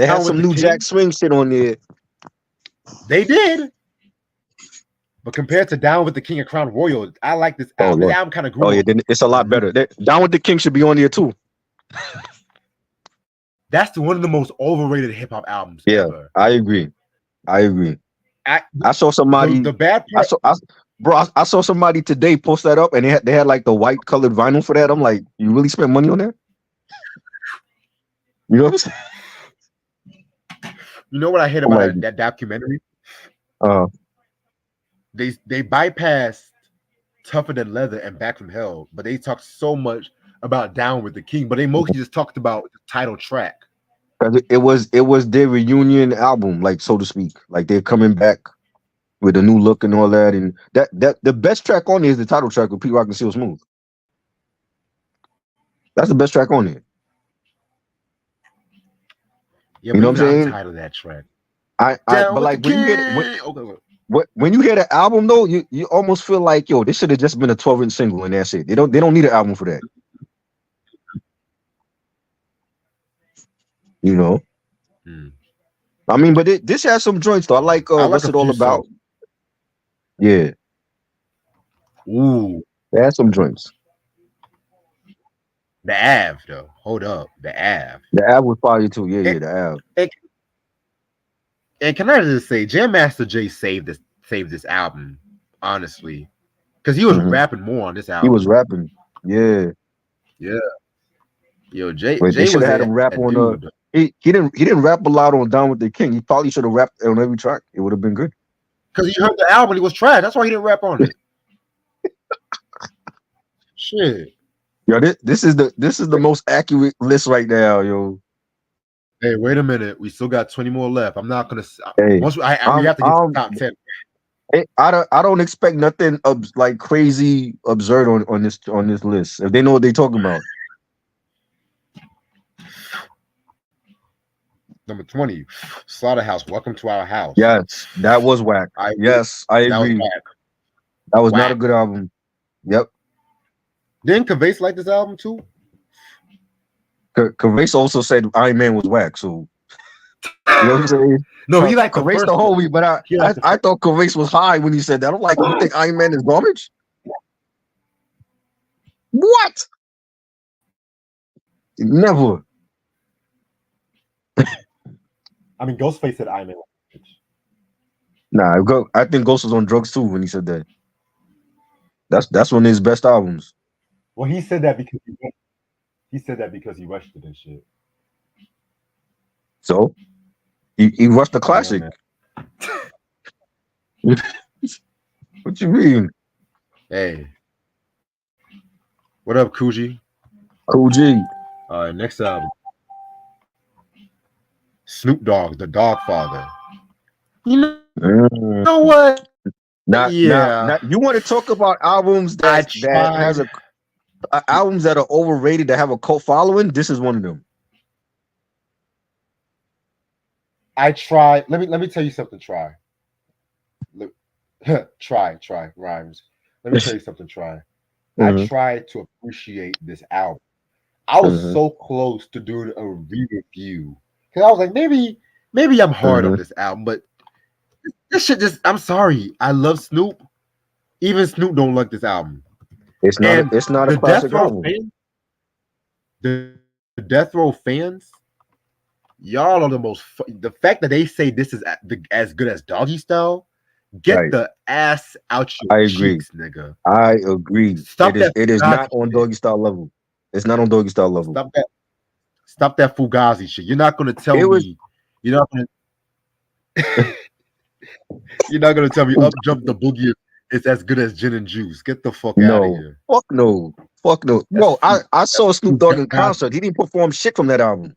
had some new Jack Swing shit on there. They did, but compared to Down with the King and Crown Royal, I like this album. This album kind of grew. Oh yeah, it's a lot better. Down with the King should be on there too. That's one of the most overrated hip hop albums ever. I agree. I saw somebody. The bad part. I saw somebody today post that up, and they had like the white colored vinyl for that. I'm like, you really spent money on that? You know what I'm saying? You know what I hate about that documentary? They bypassed Tougher Than Leather and Back from Hell, but they talked so much about Down with the King, but they mostly just talked about the title track. It was their reunion album, like so to speak. Like they're coming back with a new look and all that. And that the best track on there is the title track with Pete Rock and Seal Smooth. That's the best track on there. Yeah, you know what I'm saying? Title that track. But like when you hear when you hear the album though, you almost feel like, yo, this should have just been a 12-inch single and that's it. They don't need an album for that. You know. I mean, but this has some joints though. I like What's It All About. Yeah. Ooh. It has some joints. The Av though. Hold up. The Av. The Av was fire too. Yeah, the Av. And can I just say, Jam Master Jay saved this album, honestly. Because he was rapping more on this album. He was rapping. Yeah. Yeah. Yo, Jay should have had him rap on he didn't rap a lot on Down with the King. He probably should have rapped on every track. It would have been good. Because he heard the album, he was trash. That's why he didn't rap on it. Shit. Yo, this is the most accurate list right now, yo. Hey, wait a minute. We still got 20 more left. I'm not gonna. Hey, Once we I'm have to get to the top 10. I don't expect nothing like crazy absurd on this list. If they know what they're talking about. Number 20, Slaughterhouse. Welcome to our house. Yes, that was whack. I agree. Yes, I That was agree. whack. That was not a Whack. good album. Yep. Didn't Cavace like this album too? Cavace also said Iron Man was whack. So you know what I'm saying? No, he liked the Cavace first the one. homie, but He liked the I thought Cavace was high when he said that. I'm like, you think Iron Man is garbage? What? Never. I mean, Ghostface said Iron Man. Nah, I think Ghost was on drugs too when he said that. That's one of his best albums. Well, he said that because he rushed it and shit. So he rushed the classic. Yeah, What you mean? hey, what up, Coogee? Cool G. All right, next album. Snoop Dogg, the Dog Father. You know what? Now, Yeah, you want to talk about albums I that has tried. albums that are overrated that have a cult following? This is one of them. I tried. Let me tell you something. Try. Try rhymes. Let me tell you something. Try. I Mhm, tried to appreciate this album. I was mhm, so close to doing a re-review because I was like, maybe I'm hard on mhm. this album, but this shit just. I'm sorry. I love Snoop. Even Snoop don't like this album. And It's not a the Death classic Row album. fans, the Death Row fans, y'all are the most. The fact that they say this is as good as Doggy Style, get Right. the ass out I your agree. cheeks, nigga. I agree. Stop that It is Fugazi not on shit. Doggy Style level. It's not on Doggy Style level. Stop that. Stop that Fugazi shit. You're not gonna tell It was me. You're not gonna. You're not gonna tell me Up Jump the Boogie is as good as Gin and Juice. Get the fuck out of no. here. Fuck no. Fuck no. That's Bro, I saw Snoop Dogg in Fugazi. concert. He didn't perform shit from that album.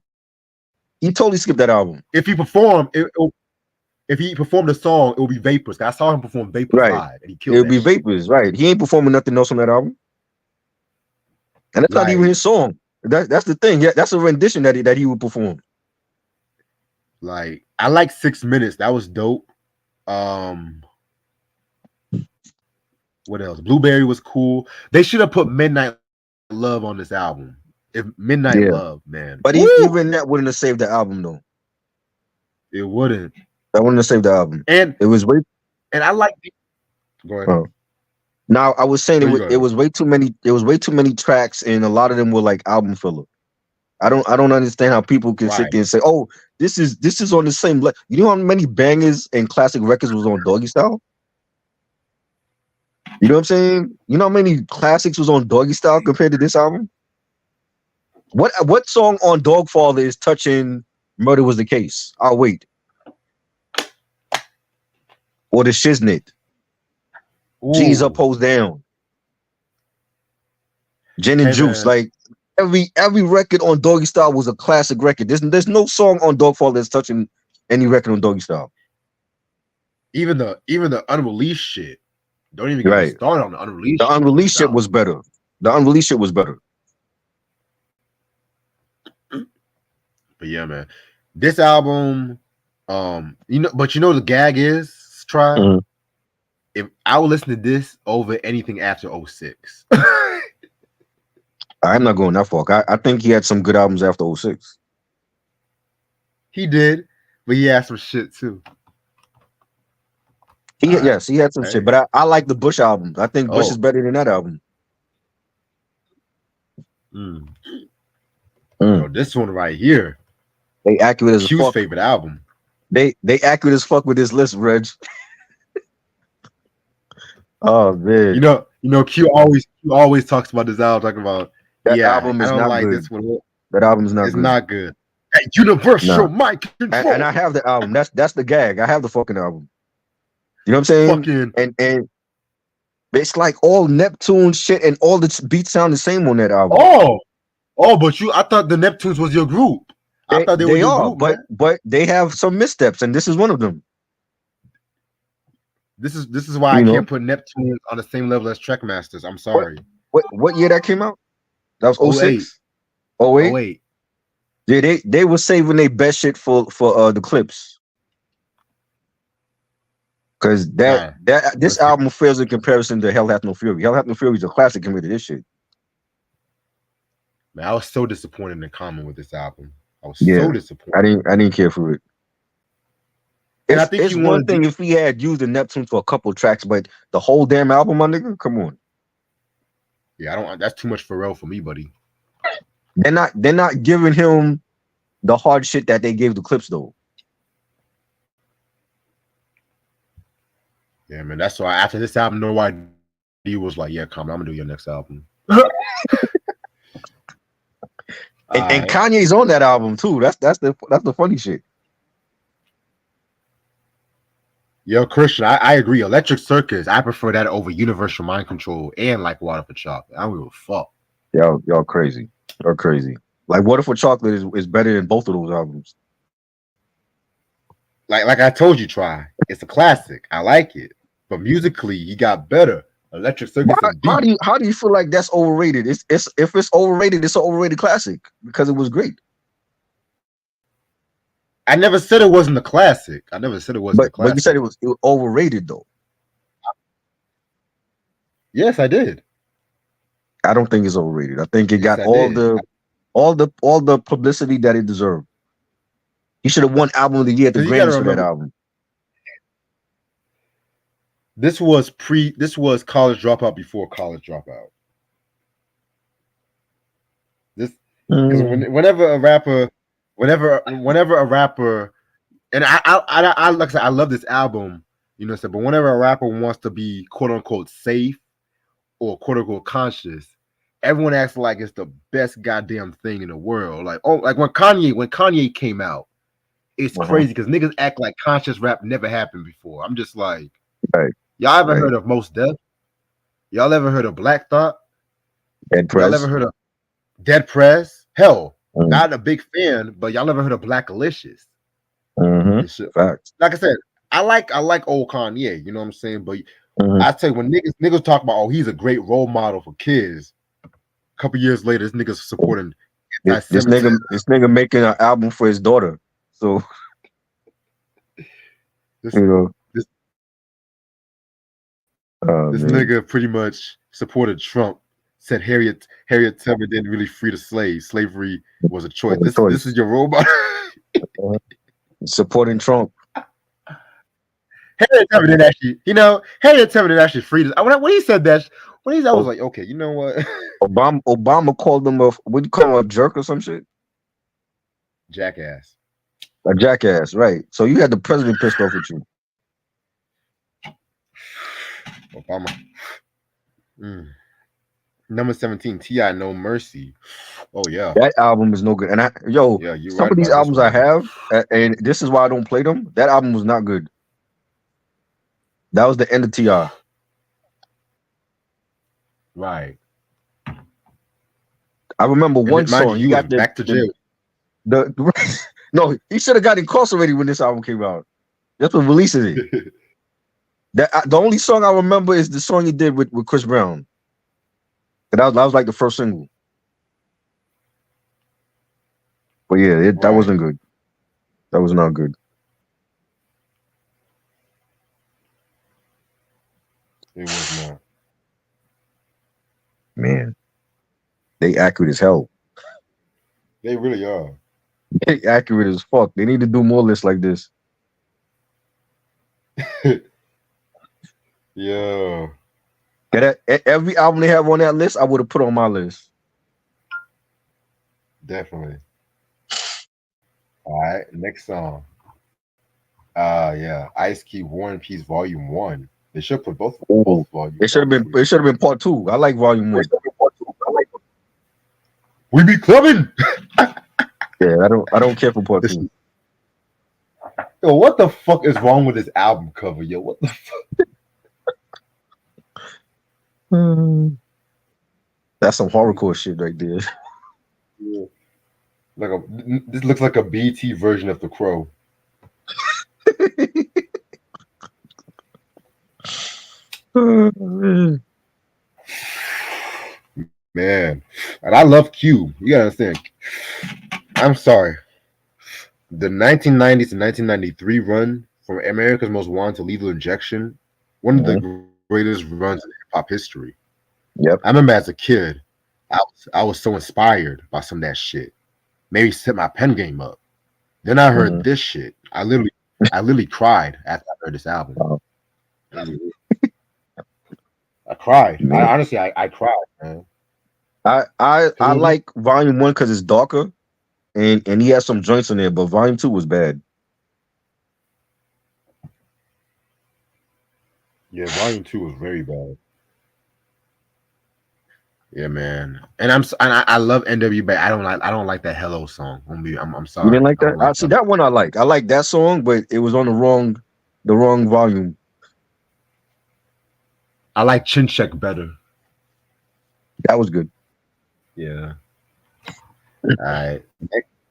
He totally skipped that album. If he performed, if he performed a song, it would be Vapors. I saw him perform Vapors Right. live, and he It killed would that be shit. Vapors, right? He ain't performing nothing else on that album. And that's not even Like, his song. That's the thing. Yeah, that's a rendition that he would perform. I like 6 minutes. That was dope. What else? Blueberry was cool. They should have put Midnight Love on this album. If Midnight Yeah. Love, man. But Woo! even that wouldn't have saved the album though. It wouldn't. That wouldn't have saved the album. And It was way I like. Go ahead. now I was saying No, you go it ahead. was way too many tracks and a lot of them were like album filler. I don't understand how people can sit Right. there and say, "Oh, this is on the same level." You know how many bangers and classic records was on Doggy Style? You know what I'm saying? You know how many classics was on Doggy Style compared to this album? What song on Dogfather is touching Murder Was the Case? I'll wait. Or the Shiznit. G's up, Ooh. hoes down. Gin and Hey, Juice. man. Like every record on Doggy Style was a classic record. There's no song on Dogfather that's touching any record on Doggy Style. Even the unreleased shit. Don't even get me Right. started on the unreleased. The unreleased shit was better. The unreleased shit was better. But yeah, man. This album, but the gag is try. Mhm. If I would listen to this over anything after 06. I'm not going that far. I think he had some good albums after 06. He did, but he had some shit too. Yes, he had some shit. But I like the Bush albums. I think Bush Oh. is better than that album. Yo, this one right here. They accurate as Q's fuck. favorite album. They accurate as fuck with this list, Reg. Oh man. You know, Q always talks about this album, talking about That album is I don't not like good. this one. That album is not It's good. not good. That universal Nah. mic control. And I have the album. That's the gag. I have the fucking album. You know what I'm saying? Fucking And It's like all Neptune shit, and all the beats sound the same on that album. But I thought the Neptunes was your group. I thought they were They your are, group, man. but they have some missteps, and this is one of them. This is why I can't put Neptunes on the same level as Trackmasters. I'm sorry. What year that came out? That was 08. 06? 08? 08. Yeah, they were saving their best shit for the clips. Because this album fails in comparison to Hell Hath No Fury. Hell Hath No Fury is a classic compared to this shit. Man, I was so disappointed in Common with this album. I was so disappointed. I didn't care for it. And I think it's one thing if he had used the Neptune for a couple tracks, but the whole damn album, my nigga, come on. Yeah, that's too much Pharrell for me, buddy. They're not giving him the hard shit that they gave the clips though. Yeah, man. That's why after this album, No ID was like, yeah, Common, I'm gonna do your next album. And Kanye's on that album too. That's the funny shit. Yo, Christian, I agree. Electric Circus, I prefer that over Universal Mind Control and like Water for Chocolate. I don't give a fuck. Y'all crazy. You're crazy. Like Water for Chocolate is better than both of those albums. Like I told you, Try. It's a classic. I like it. But musically, he got better. Electric Circus. How do you feel like that's overrated? If it's overrated, it's an overrated classic because it was great. I never said it wasn't a classic. I never said it wasn't a classic. But you said it was overrated though. Yes, I did. I don't think it's overrated. I think it got all the publicity that it deserved. He should have won Album of the Year at the Grammys for that album. This was College Dropout before College Dropout. Because whenever a rapper, and I like I said, I love this album, you know, but whenever a rapper wants to be quote unquote safe or quote unquote conscious, everyone acts like it's the best goddamn thing in the world. Like when Kanye came out, it's crazy because niggas act like conscious rap never happened before. I'm just like, y'all ever heard of Mos Def? Y'all ever heard of Black Thought? Dead Press? Y'all ever heard of Dead Press? Hell, not a big fan, but y'all ever heard of Black Alicious? Facts. Like I said, I like old Kanye, you know what I'm saying? But I tell you, when niggas talk about, oh, he's a great role model for kids, a couple years later, this nigga's supporting this nigga making an album for his daughter. So this nigga pretty much supported Trump. Said Harriet Tubman didn't really free the slaves. Slavery was a choice. This is your role model. Supporting Trump. Harriet Tubman didn't actually, Harriet Tubman didn't actually free this. When he said that, I was like, okay, you know what? Obama called him what do you call him, a jerk or some shit? Jackass. A jackass, right? So you had the president pissed off with you. Obama. Number 17, T.I. No Mercy. Oh yeah, that album is no good. And some of these albums I have, and this is why I don't play them. That album was not good. That was the end of T.I. Right. I remember one song. You got back to jail. No, he should have got incarcerated when this album came out. That's what releases it. The only song I remember is the song he did with Chris Brown. That was like the first single. But yeah, that wasn't good. That was not good. It was not. Man, they accurate as hell. They really are. They accurate as fuck. They need to do more lists like this. Yeah. Every album they have on that list, I would have put on my list. Definitely. All right, next song. Yeah, Ice Cube War and Peace Volume 1. They should put both volumes. It should have been part 2. I like Volume 1. We be clubbing. Yeah, I don't care for part 2. Yo, what the fuck is wrong with this album cover, yo? What the fuck? That's some horrorcore shit right there. Yeah. This looks like a BT version of The Crow. Man, and I love Q. You gotta understand. I'm sorry. The 1990s to 1993 run from America's Most Wanted to Lethal Injection, one of Mhm. the greatest runs in hip hop history. Yep. I remember as a kid, I was so inspired by some of that shit. Maybe set my pen game up. Then I heard Mhm. this shit. I literally cried after I heard this album. Wow. I cried. I Man. honestly, I cried, man. I Because like Volume 1 because it's darker and he has some joints in there, but Volume 2 was bad. yeah, Volume 2 was very bad. Yeah, man. And I love NW, but I don't like that Hello song. I'm You didn't sorry. like I that? don't I like see Hello. that one I like. I like that song, but it was on the wrong volume. I like Chin Check better. That was good. Yeah. All right.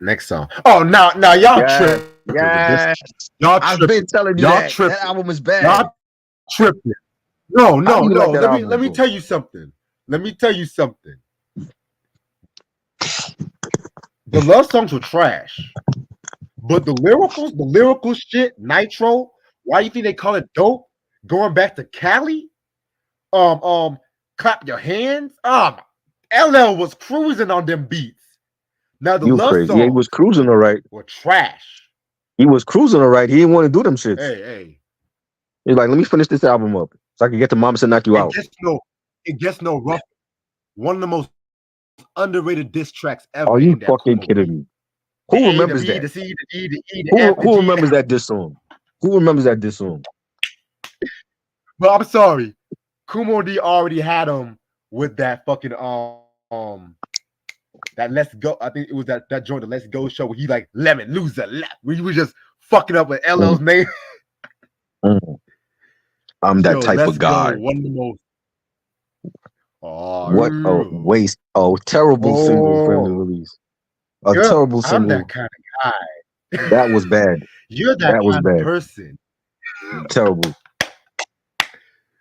Next song. Oh, now y'all Yeah, tripping with this. yeah. Y'all I've been tripping. telling you Y'all that. tripping. That album is bad. Y'all tripping. No, How no, do you no. like that Let album, me bro? tell you something. Let me tell you something. The love songs were trash, but the lyrical shit, Nitro. Why you think they call it dope? Going back to Cali, um, um, clap your hands. LL was cruising on them beats. Now the You love crazy. Yeah, he was songs cruising all right. were trash. He was cruising all right. He didn't want to do them shits. Hey, hey. He's like, let me finish this album up so I can get to Mama Said Knock You It Out. gets no, it gets no rough. One of the most underrated diss tracks ever Are you in that fucking Kumo kidding beat. me? The Who A, the remembers B, that? the C, the E, the E, the F, the Who G. remembers that diss song? Who remembers that diss song? But I'm sorry, Kumo D already had him with that fucking that Let's Go. I think it was that joint, the Let's Go show where he like lemon loser lap, where he was just fucking up with Mm, LL's name. mm. I'm that Yo, type Let's of Go, guy. one of the most. What a Oh, waste. Oh, terrible single from the oh, release. A girl, terrible I'm that single. kind of guy. That was bad. You're that That was kind of bad. person. Terrible.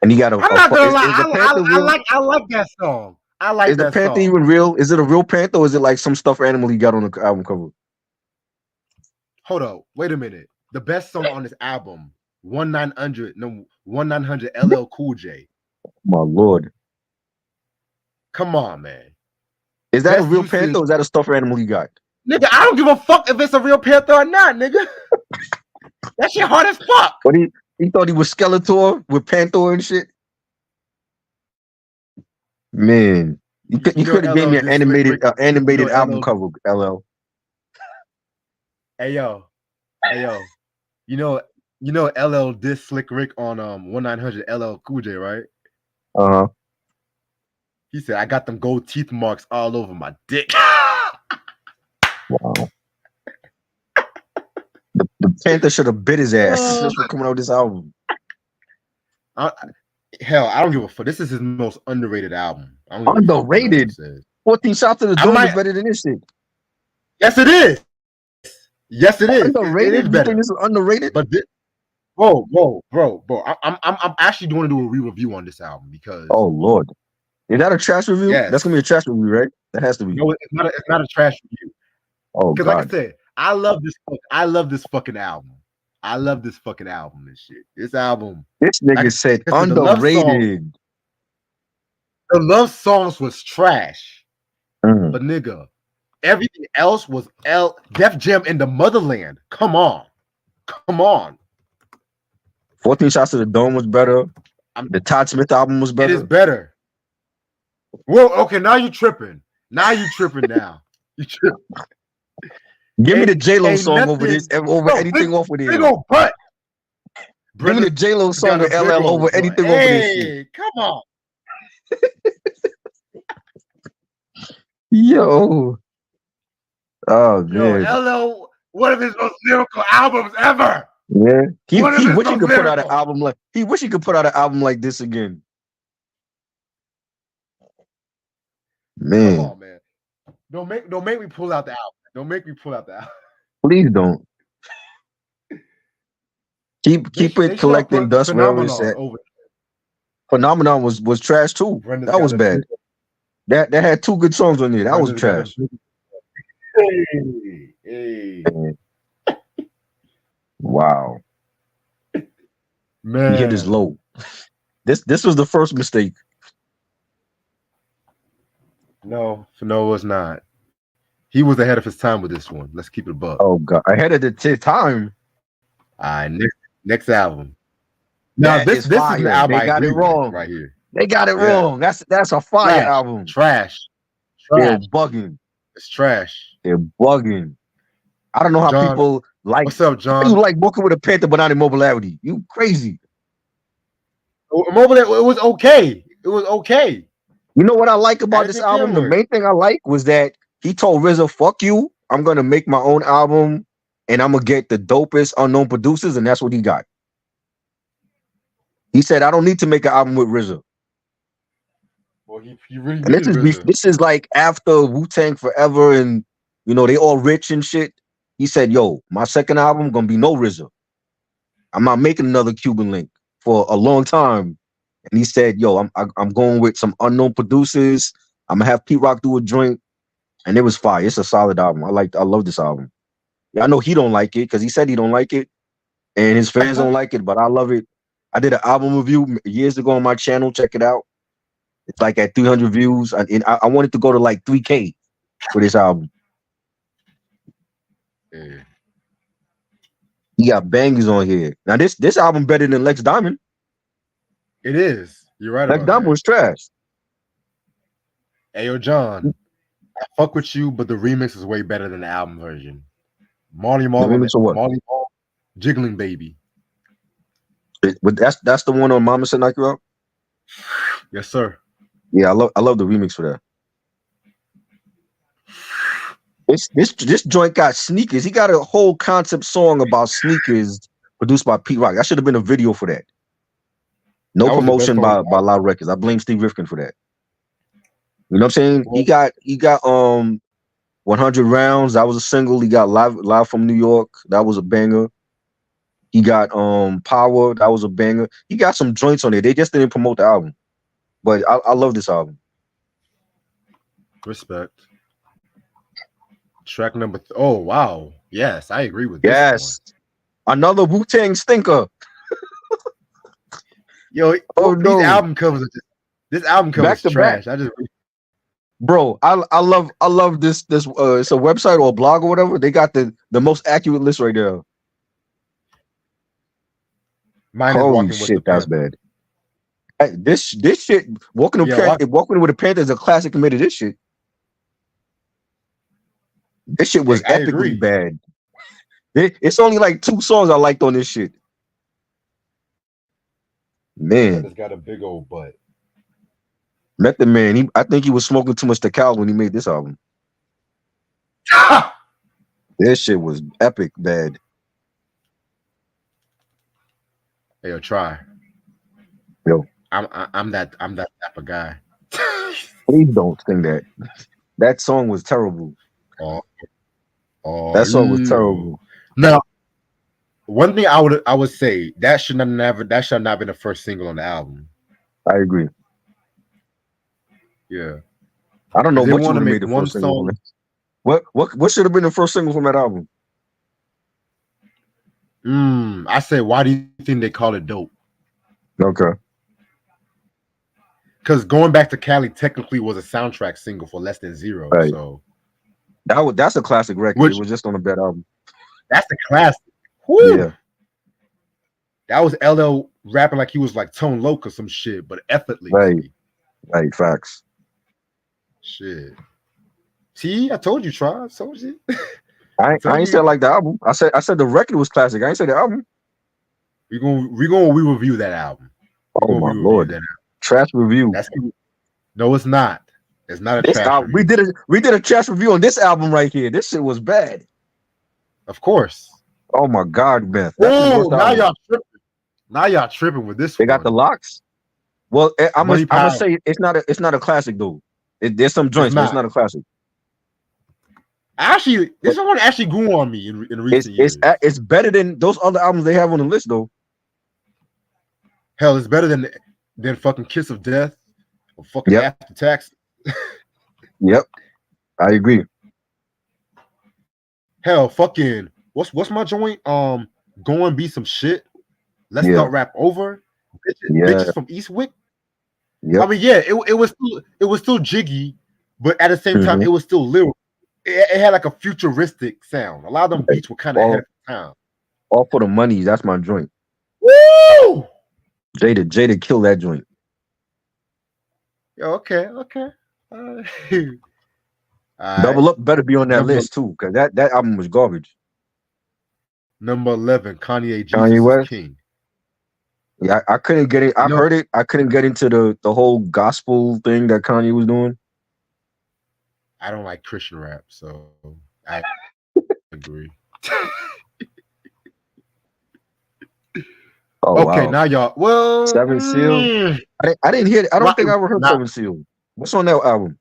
And he got I'm not gonna is the lie. Panther real? I like that song. I like Is the that Panther song. even real? Is it a real Panther or is it like some stuffed animal he got on the album cover? Hold up, wait a minute. The best song on this album, 1900 LL Cool J. My lord. Come on, man. Is that a Best real usage, Panther or is that a stuffed animal he got? nigga. I don't give a fuck if it's a real Panther or not, nigga. That shit hard as fuck. But he thought he was Skeletor with Panther and shit. Man, you could have gave LL me an did Slick Rick. animated album LL. cover, LL. Hey yo, hey yo. You know, LL did Slick Rick on 1900 LL Cool J, right? Uh-huh. He said, "I got them gold teeth marks all over my dick." Wow. The Panther should have bit his ass Uh, just for coming out with this album. Hell, I don't give a fuck. This is his most underrated album. I don't give a fuck what no one Underrated. says. 14 shots to the I dome is might. better than this shit. Yes, it is. Yes, it is. It is Underrated? You think better. this is underrated? But bro. I'm actually going to do a re-review on this album because Oh Lord. Is that a trash review? yes, That's gonna be a trash review, right? That has to be. no, it's not a trash review. Oh Because like I God. said, I love this. I love this fucking album. I love this fucking album and shit. This album, This like nigga said I said, underrated. the love songs was trash. Mm. But nigga, everything else was Def Jam in the motherland. Come on. 14 shots to the dome was better. I'm, The Todd Smith album was it is better. better. Well, okay, now you tripping. Now you tripping now. You tripping. Give me the J-Lo song over Nothing. this, over anything off of Big here. old butt. Give me the J-Lo song with LL over anything over this shit. Hey, come on. Yo. Oh Yo, man. LL, one of his most lyrical albums ever. Yeah. He One of his wish he most could put out an lyrical. album like this again. Come Man, on, man. Don't make me pull out the album. Don't make me pull out the album. please don't. Keep They it should have collecting put dust wherever it's Phenomenon at. over Phenomenon was trash too. Brenda's That was got a bad. big That had 2 good songs on there. That was Brenda's got a trash. big hey. Man, wow. He hit his Man. low. This was the first mistake. No, it was not. He was ahead of his time with this one. Let's keep it a buck. Oh god, ahead of the time. All right, next album. Now That this is is fire. an album They I got it agree with wrong. right here. They got it Yeah, wrong. That's a fire album. trash. They're bugging. It's trash. They're bugging. I don't know how John, people like. what's up, How you John? like Walking with a Panther but not in Mobility? You crazy. Mobile, it was okay. It was okay. You know what I like I about didn't this think album? The Cameron. main thing I like was that he told RZA, "Fuck you. I'm gonna make my own album, and I'm gonna get the dopest unknown producers," and that's what he got. He said, "I don't need to make an album with RZA." Well, he really And needed RZA. this is like after Wu-Tang Forever, and they all rich and shit. He said, "Yo, my second album gonna be no RZA. I'm not making another Cuban Link for a long time." And he said, "Yo, I'm going with some unknown producers. I'm gonna have Pete Rock do a joint." And it was fire. It's a solid album. I love this album. Yeah, I know he don't like it because he said he don't like it, and his fans don't like it, but I love it. I did an album review years ago on my channel. Check it out. It's like at 300 views, and I want it to go to like 3K for this album. Yeah. He got bangers on here. Now this album better than Lex Diamond. It is. You're right Lex about Diamond that. was trash. Hey, yo, John, I fuck with you, but the remix is way better than the album version. Marley Marl, The remix of what? Marley Marl, Jiggling Baby. But that's the one on Mama Said Knock You Out. Yes, sir. Yeah, I love the remix for that. This joint got sneakers. He got a whole concept song about sneakers produced by Pete Rock. That should have been a video for that. No That was the best promotion song. by Loud Records. I blame Steve Rifkin for that. You know what I'm saying? Well, He got 100 Rounds. That was a single. He got live from New York. That was a banger. He got Power. That was a banger. He got some joints on there. They just didn't promote the album. But I love this album. Respect. Track number. Oh wow. Yes, I agree with this Yes. Another Wu-Tang stinker. one. Yo, Oh, these no. album covers are just. This album cover Back is to trash. I just. Bro, I love this it's a website or a blog or whatever. They got the most accurate list right there. Mine is Holy Walking with the shit, that's Panther. bad. Hey, this shit, Walking with a Panther is a classic admitted this shit. This shit was I epically agree. bad. It's only like 2 songs I liked on this shit. Man, It's got a big old butt. Method Man, I think he was smoking too much tequila when he made this album. This shit was epic bad. Hey, yo, try. Yo. I'm that type of guy. Please don't sing that. That song was terrible. That song was terrible. Now, one thing I would say that should not have been the first single on the album. I agree. Yeah. I don't know They what you want would to have made make the one first single. song. What should have been the first single from that album? I say, why do you think they call it Dope? Okay. Because Going Back to Cali technically was a soundtrack single for Less Than Zero. Right. So that's a classic record. It was just on a bad album. That's a classic. Woo! Yeah. That was LL rapping like he was like Tone Loc or some shit, but effortlessly. Right, facts. Shit. See, I told you, try. I told you. I ain't said like the album. I said the record was classic. I ain't said the album. We're gonna re-review that album. Oh my lord. Trash review. No, it's not. It's not a trash review. We did a trash review on this album right here. This shit was bad. Of course. Oh my god, Beth. Oh, now y'all tripping. Now y'all tripping with this. They got the locks. Well, I'm gonna say it's not a classic though. There's some It's joints, but it's not. not a classic. Actually, But this one actually grew on me in recent years. it's better than those other albums they have on the list though. Hell, it's better than fucking Kiss of Death or fucking Yep, After Tax. yep, I agree. Hell, fucking what's my joint? Go and be some shit. Let's Yeah, not rap over. yeah, Bitches from Eastwick. I yep. mean, yeah, it was still jiggy, but at the same time, Hmm. it was still lyrical. It had like a futuristic sound. A lot of them beats were kind of ahead All of time. all for the money. That's my joint. Woo! Jada killed that joint. Yo, okay, okay. Uh, all right. Double Up better be on that Number list too, because that album was garbage. number 11, Kanye, Kanye Jesus is West. King. Yeah, I couldn't get it. I No, heard it. I couldn't get into the whole gospel thing that Kanye was doing. I don't like Christian rap, so I agree. Oh Okay, wow, now y'all. Well, Seven Seal. I didn't hear. I don't Rock, think I ever heard now, Seven Seal. What's on that album?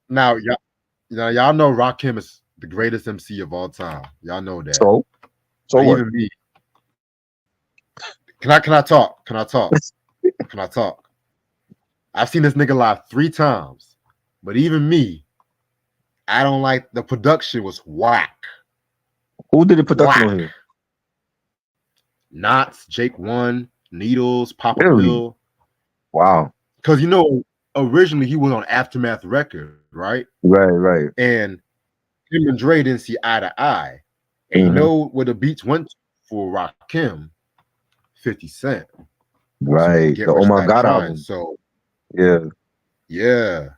y'all know Rakim is the greatest MC of all time. Y'all know that. So But what? even me, can I talk? Can I talk? Can I talk? I've seen this nigga live 3 times, but even me, I don't like the production was whack. Who did the production on Whack. here? Knots, Jake One, Needles, Papa Really? Pill. Wow. Because originally he was on Aftermath Record, right? Right. And him and Dre didn't see eye to eye. And you Hmm. know where the beats went to for Rakim? 50 Cent. So Right. get The Oh rich or My die God trying. album. So Yeah. yeah.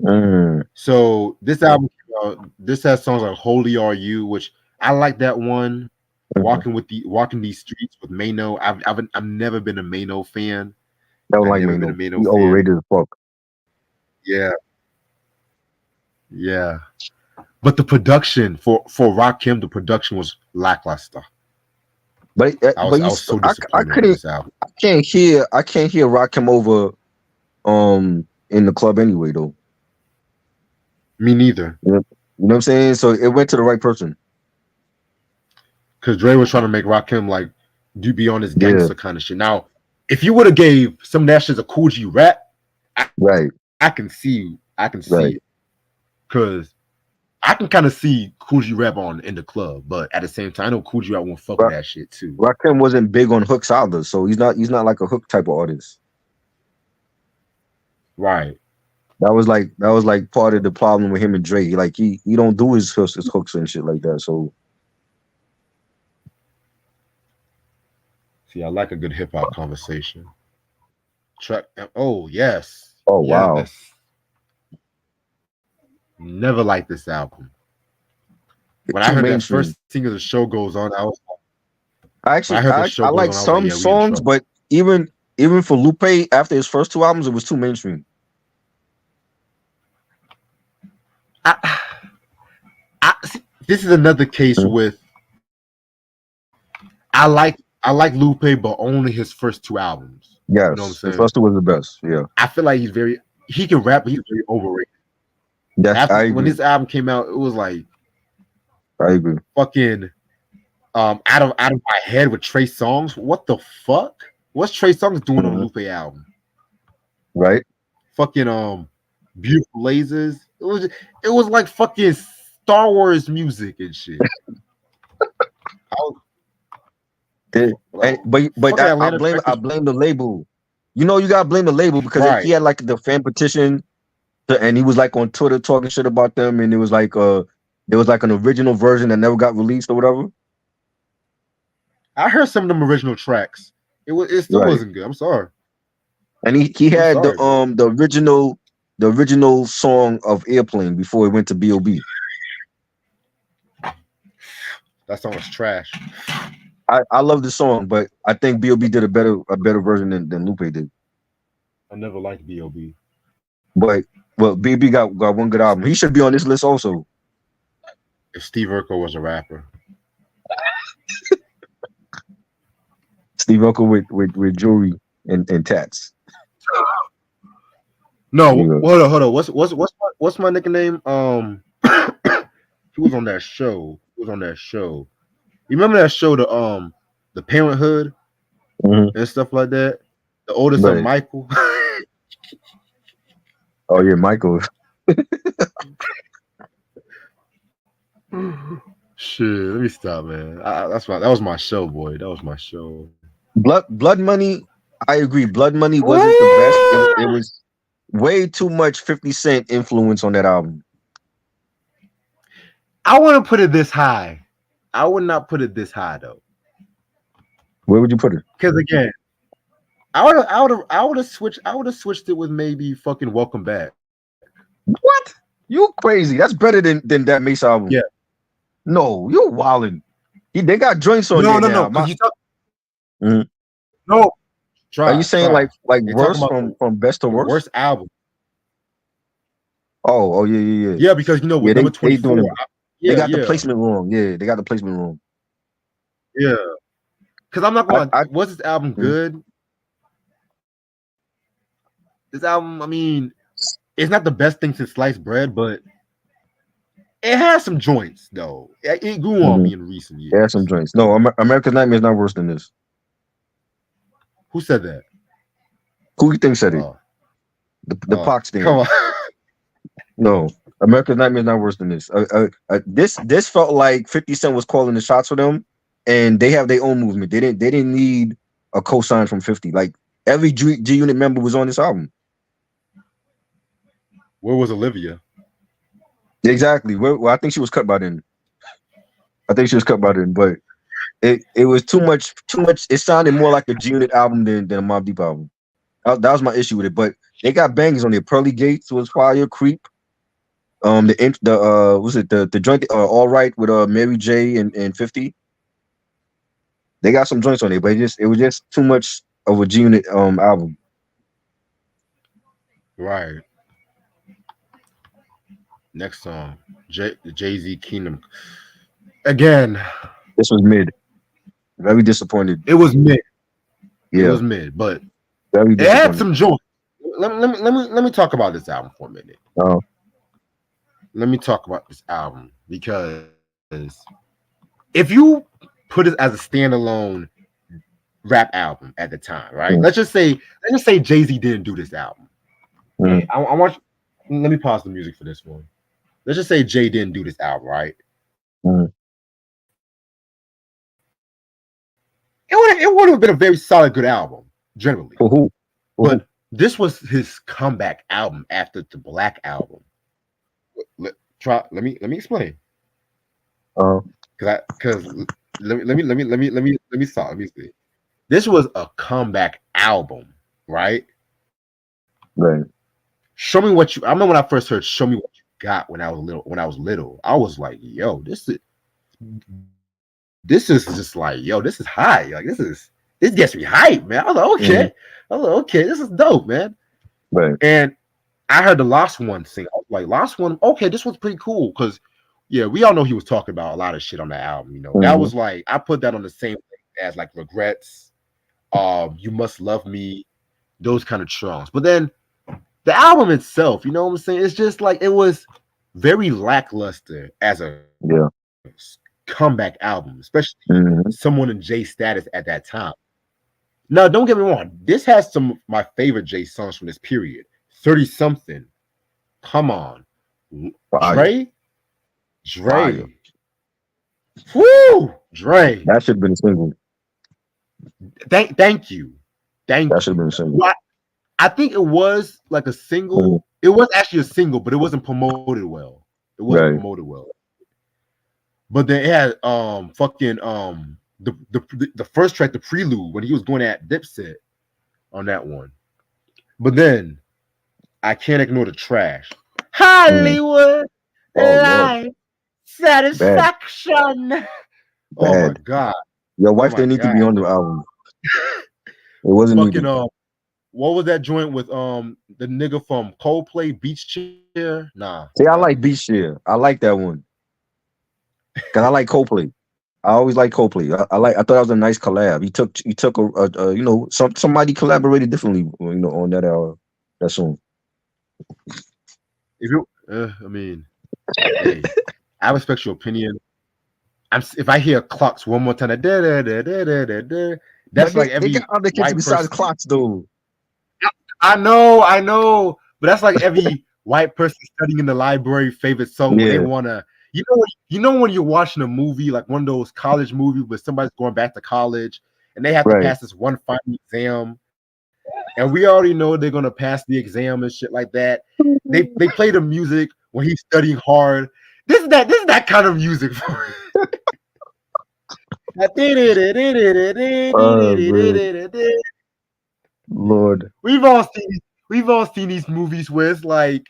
Mm. So this album, this has songs like "Holy Are You," which I like that one. Mhm. Walking these streets with Mano. I've never been a Mano fan. Don't I've like never me been a no. Mano He fan. overrated as fuck. Yeah, yeah. But the production for Rakim, the production was lackluster. But I was so I disappointed with couldn't. this album. I can't hear Rakim over in the club anyway though. Me neither, You know what I'm saying? So it went to the right person. because Dre was trying to make Rakim like do be on this Yeah. gangster kind of shit. Now, if you would have gave some of that shit a Cool G rap, Right. I can see Right. it, because I can kind of see Cool G rap on in the club, but at the same time, I know Cool G rap won't fuck with Ra- that shit too. Rakim wasn't big on hooks either, so he's not like a hook type of artist. Right. That was like part of the problem with him and Drake. Like he don't do his hooks and shit like that. So See, I like a good hip hop conversation. Track. Oh yes, oh wow. yes. Never liked this album. When I Too heard that mainstream. first single, "The Show Goes On," when I heard "The Show I Goes like On," I was like, some "Yeah, we in songs, trouble." but even for Lupe after his first 2 albums, it was too mainstream. I, see, this is another case Mhm. with I like Lupe, but only his first 2 albums. You know what I'm Yes, the saying? first two was the best. Yeah, I feel like he can rap, but he's very overrated. I When agree. this album came out, it was like I agree. fucking out of my head with Trey Songz. What the fuck? What's Trey Songz doing on Mhm. Lupe album? Right. Fucking Beautiful Lasers. It was like fucking Star Wars music and shit. I was like, But fucking I Atlanta blame Records. the label. You know, you gotta blame the label because he Right. had like the fan petition, and he was like on Twitter talking shit about them, and it was like there was like an original version that never got released or whatever. I heard some of them original tracks. It still Right. wasn't good. I'm sorry. And he I'm had sorry, bro. the original song of Airplane before it went to B.O.B. That song was trash. I love the song, but I think B.O.B. did a better version than Lupe did. I never liked B.O.B. But well, B.O.B. got one good album. He should be on this list also. If Steve Urkel was a rapper. Steve Urkel with jewelry and tats. No, Yeah. hold on. What's what's my nickname? He was on that show. He was on that show. You remember that show, the Parenthood Mhm. and stuff like that? The oldest son, Right. Michael. Oh yeah, Michael. Shit, let me stop, man. That was my show, boy. That was my show. Blood Money. I agree. Blood Money wasn't the best. It What? was way too much 50 Cent influence on that album. I wouldn't put it this high. I would not put it this high though, Where would you put it? because again, I would have switched. I would have switched it with maybe fucking Welcome Back. What? You crazy? That's better than that Mace album. Yeah. No, you're wilding. They got joints on there now. Because you talk. Mhm. No, Are you saying like They worse talking about from best to the worst? worst album? Oh yeah. Yeah, because you know with Yeah, number they doing 24. it. They got the Yeah, placement wrong. Yeah, they got the placement wrong. yeah. Because I'm not going. I Was this album Mhm. good? This album, I mean, it's not the best thing since sliced bread, but it has some joints though. It grew on me in recent They had some years. joints. No, America's Nightmare is not worse than this. Who said that? Who you think said it? Oh, The Pox thing. come on. No, America's Nightmare is not worse than this. This felt like 50 Cent was calling the shots for them, and they have their own movement. They didn't need a cosign from 50. Like every G Unit member was on this album. Where was Olivia? Exactly. Well, I think she was cut by then. But it was too much. It sounded more like a G Unit album than a Mobb Deep album. That was my issue with it. But they got bangers on there. Pearly Gates was fire. Creep. The joint All Right with Mary J and 50. They got some joints on there, but it was just too much of a G Unit album. Right. Next song, Jay-Z Kingdom. Again, This was mid. Very disappointed. it was mid. Yeah, It was mid, but very it had disappointed. some joints. Let me talk about this album for a minute. Oh. Let me talk about this album because if you put it as a standalone rap album at the time, right? Mm. Let's just say Jay-Z didn't do this album. Mm. I want. Let me pause the music for this one. Let's just say Jay didn't do this album, right? Mm. It would have been a very solid, good album, generally. For who? But this was his comeback album after the Black album. Let me explain. Because let me see. This was a comeback album, right? Right. Show me what you. I remember when I first heard "Show Me What You Got" when I was little. I was like, "Yo, this is just like, yo, this is high. Like this gets me hype, man." I was like, okay. Mm-hmm. I was like, okay, this is dope, man. Right. And I heard the Lost One sing. I was like, Lost One, okay, this was pretty cool because, yeah, we all know he was talking about a lot of shit on the album. You know, that was like I put that on the same thing as like Regrets, You Must Love Me, those kind of songs. But then the album itself, you know what I'm saying? It's just like it was very lackluster as a comeback album, especially someone in Jay status at that time. Now, don't get me wrong. This has some of my favorite Jay songs from this period. 30 something. Come on. Dre. Woo! Dre. That should have been a single. Thank you. That should have been a single. Well, I think it was like a single. It was actually a single, but it wasn't promoted well. It wasn't promoted well. But then it had the first track, the prelude, when he was going at Dipset on that one. But then I can't ignore the trash. Hollywood Life Satisfaction. Bad. Oh my god. Your wife didn't need to be on the album. It wasn't fucking what was that joint with the nigga from Coldplay, Beach Chair? Nah. See, I like Beach Chair. I like that one. Cause I like Coldplay. I always like Coldplay. I thought that was a nice collab. He took a somebody collaborated differently, on that song. I mean, hey, I respect your opinion. If I hear clocks one more time, But that's like they every got other kids white besides person. clocks though. I know, but that's like every white person studying in the library favorite song when they Yeah, wanna. You know when you're watching a movie like one of those college movies where somebody's going back to college and they have to right. pass this one final exam, and we already know they're gonna pass the exam and shit like that. They play the music when he's studying hard. This is that kind of music for Oh man, Lord. we've all seen we've all seen these movies where it's like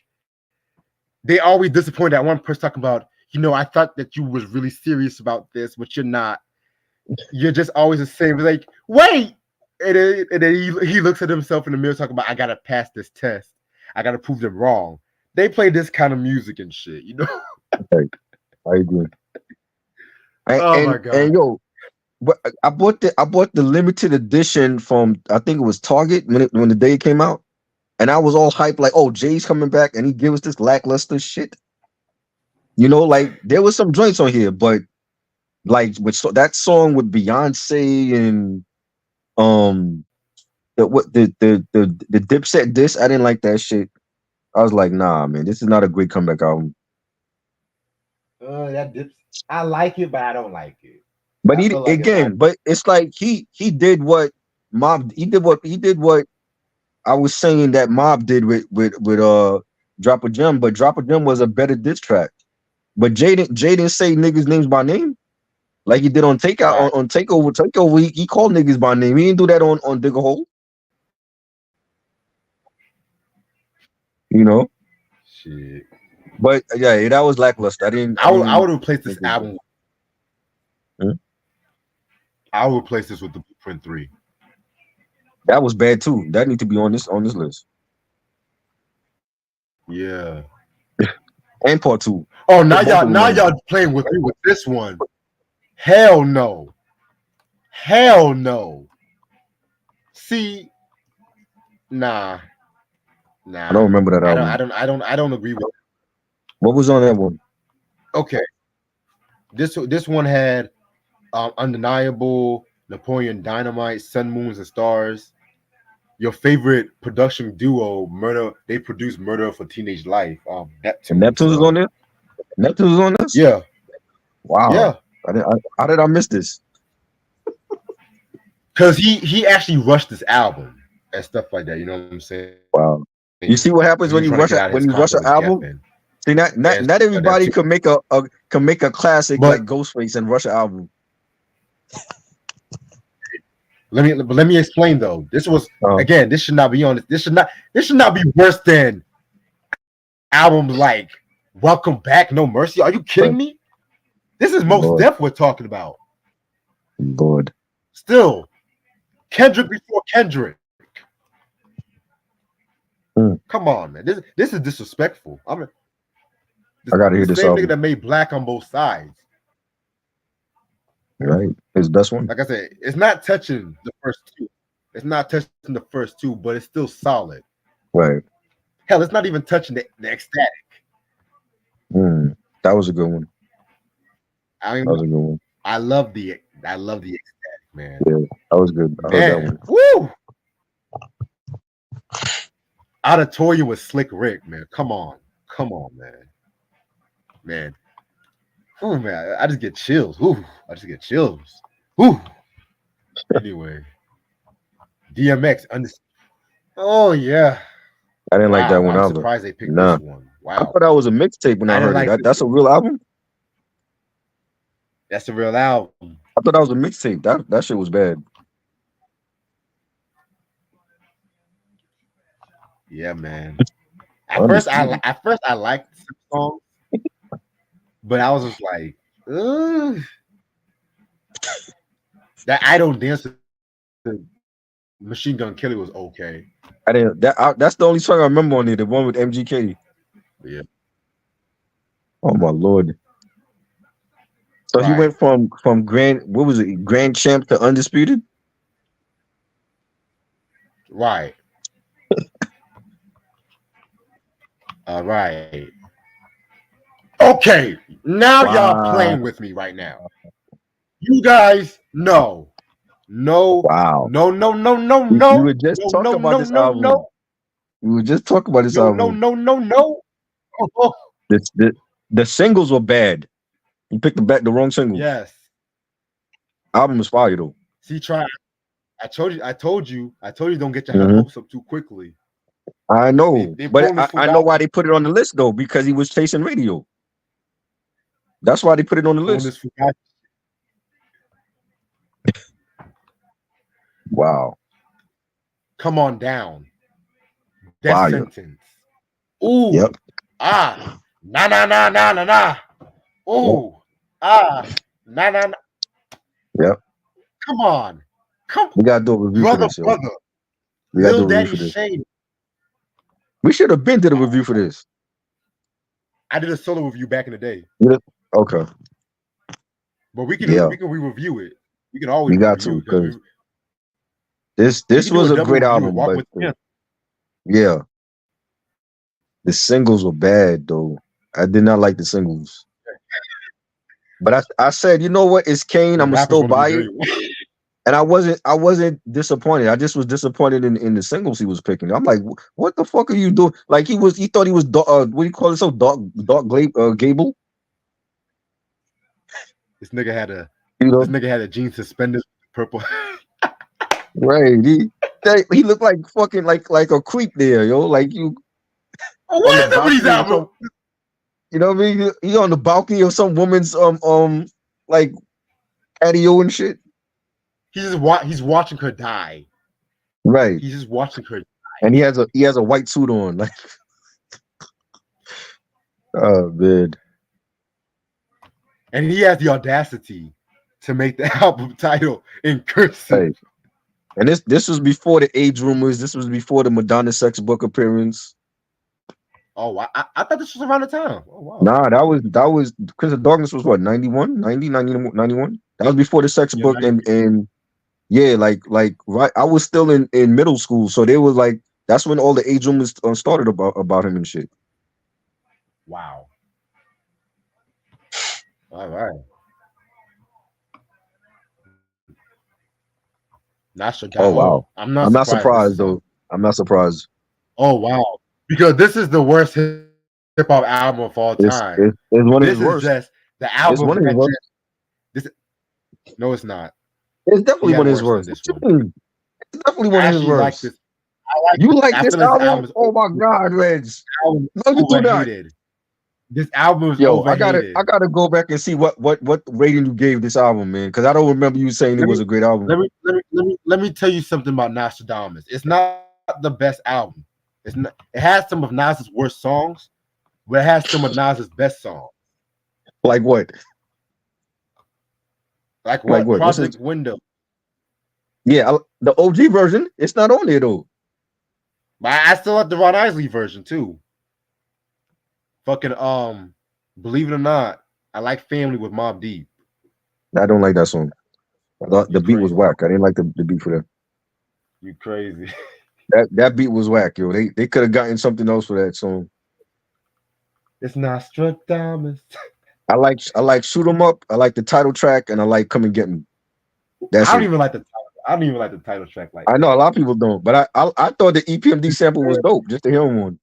they always disappoint that one person talking about, I thought that you was really serious about this, but you're not. You're just always the same. It's like, wait. And then he looks at himself in the mirror talking about, I gotta pass this test. I gotta prove them wrong. They play this kind of music and shit. Right. I agree. And, Oh my and god. and yo, but I bought the limited edition from I think it was Target when the day it came out, and I was all hyped like, oh, Jay's coming back, and he gave us this lackluster shit. Like there was some joints on here, but like that song with Beyonce and um the Dipset disc, I didn't like that shit. I was like, nah, man, this is not a great comeback album. That dips. I like it, but I don't like it. But I he feel like it's not. again, but it's like he did what Mob he did what I was saying that Mob did with Drop a Gem, but Drop a Gem was a better diss track. But Jay didn't say niggas names by name like he did on Takeout Right. on Takeover. He called niggas by name. He didn't do that on Dig a Hole. You know. Shit. But yeah, that was lackluster. I didn't. I I didn't would replace this think it was good. album. Hmm? I would replace this with the Blueprint 3. That was bad too. That need to be on this list. Yeah. And part two. Oh, Put both of them now on y'all playing with me with this one. Hell no. Hell no. See, nah, I don't nah. remember that I don't. I album. don't. I don't. I don't agree with. What was on that one? Okay, this one had undeniable, Napoleon Dynamite, Sun, Moons, and Stars. Your favorite production duo, Murder. They produced Murder for Teenage Life. And Neptune. Neptune's was on So there. Neptune's was on this. yeah, Wow. yeah. How did I miss this? Because he actually rushed this album and stuff like that. You know what I'm saying? Wow. Because You see what he happens was when trying you to rush get a, out of his when you rush an Compton album? Geffen See, and not stuff like that everybody too. can make a classic But like Ghostface and rush an album. let me explain though. This was Uh, again. This should not be on. This should not be worse than albums like Welcome Back, No Mercy. Are you kidding but me? This is Most Lord, Def we're talking about. Lord, Still, Kendrick before Kendrick. Hmm. Come on, man. This is disrespectful. I mean, I gotta the hear this same nigga album. that made Black on both sides. Right, his best one. Like I said, it's not touching the first two. It's not touching the first two, but it's still solid. Right. Hell, it's not even touching the ecstatic. Hmm. That was a good one. I mean, That was a good one. I love the ecstatic, man. Yeah, that was good. I heard that Man, one. woo! Auditorium with Slick Rick, man. Come on, man. Ooh, man, I just get chills. Ooh, I just get chills. Ooh. Anyway, DMX. Oh yeah. I didn't like that Wow, one I'm either. surprised they picked Nah, this one. I Wow, thought that was a mixtape when I I didn't heard it. like this That's a one. real album. That's a real album. I thought that was a mixtape. That shit was bad. Yeah, man. Undisputed. At first I liked some songs, but I was just like, ugh. That I Don't Dance to Machine Gun Kelly was okay. I didn't. That's the only song I remember on it. The one with MGK. But yeah, Oh my lord. So he right, went from grand. What was it? Grand champ to undisputed. right, all right. Okay, now y'all Wow. playing with me right now. You guys, no, no, Wow. no, no, no, no, We no, were just no, talking no, about no, this no, album. no, We were just talking about this no, no, album. no, no, no. Oh, This the singles were bad. You picked the wrong singles. yes. Album is fire though. See, try. I told you, don't get your Hmm. hopes up too quickly. I know, They but pulling this I know Fugazi, why they put it on the list though, because he was chasing radio. That's why they put it on the pulling list. this Fugazi. Wow, Come on down. Death fire. sentence. Ooh, Yep, na na na na na na. yep, Ooh, na na na. yep. Come on, come, We gotta do a review for brother, this, yo. brother. We gotta do Lil a review Daddy for this. Shane. We should have been to the review for this. I did a solo review back in the day, Yeah. Okay, but we can yeah, we can re-review it. We can always we got re-review to it because because we this can do a was a double great review of album, Walk but with Him. yeah, the singles were bad though. I did not like the singles, but I said, you know what? It's Kane. The I'm gonna rapper's still gonna be buy it. very. And I wasn't disappointed. I just was disappointed in the singles he was picking. I'm like, what the fuck are you doing? Like he thought he was what do you call it? So Gable, This nigga had a you this know? nigga had a jean suspenders, purple. Right? He looked like fucking like a creep there, yo. Like you on the What is up with these balcony or albums? some, you know what I mean? He on the balcony of some woman's like patio and shit. He's watching her die. Right? He's just watching her. And he has a white suit on. Like, oh man. And he has the audacity to make the album title in cursive. Right. And this was before the age rumors. This was before the Madonna sex book appearance. Oh, I thought this was around the time. Oh wow. Nah, that was Prince of Darkness was what 91, 90, 91. That was before the sex Yeah, book and yeah, like right. I was still in middle school, so they was like that's when all the age rumors started about him and shit. wow. All right. Oh Nostradamus. wow, Oh, I'm not I'm not surprised. This surprised is though. I'm not surprised. oh wow. Because this is the worst hip hop album of all It's time. it's, it's one of This his is worst. just the It's album one of his that worst. just this. No, it's not. It's He definitely had one of his worse than worst. What this you one. mean? It's definitely one I of his actually like worst. this. I like You this. like I this feel this album? album is Oh my God, Reg. album No, you do not. overhated. This album is Yo, I overhated. gotta go back and see what rating you gave this album, man, because I don't remember you saying it Let me was a great album. let me tell you something about Nostradamus. It's not the best album. It's not. It has some of Nas's worst songs, but it has some of Nas's best songs. Like what? Like Like what? what? What's Project his? Window. Yeah, the OG version. It's not on there though. But I still like the Ron Isley version too. Fucking believe it or not, I like Family with Mobb Deep. I don't like that song. I thought the You beat was crazy. whack. I didn't like the beat for that. You crazy. That beat was whack, yo. They could have gotten something else for that song. It's Nostradamus. I like Shoot 'Em Up. I like the title track, and I like Come and Get Me. I That's don't it. even like the title. I don't even like the title track like I know a that. lot of people don't, but I thought the EPMD sample was dope just to hear him on.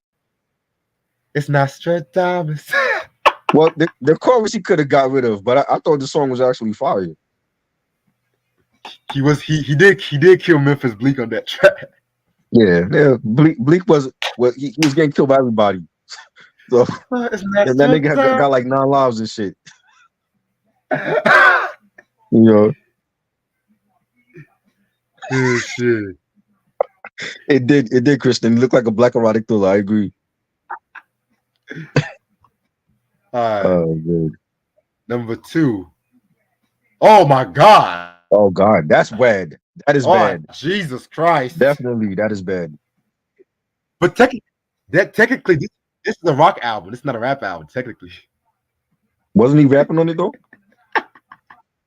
It's Nostradamus. Well, the chorus he could have got rid of, but I thought the song was actually fire. he did kill Memphis Bleak on that track. Yeah. Bleak he was getting killed by everybody. So It's and that nigga Nostradamus. got like 9 lives and shit. You know, Oh, shit. it did, Kristen. It looked like a black erotic thriller. I agree. All right. Oh man. Number 2. Oh my God. Oh God, that's bad. That is Oh bad. Jesus Christ. Definitely, that is bad. But technically, this is a rock album. This is not a rap album. Technically, Wasn't he rapping on it though?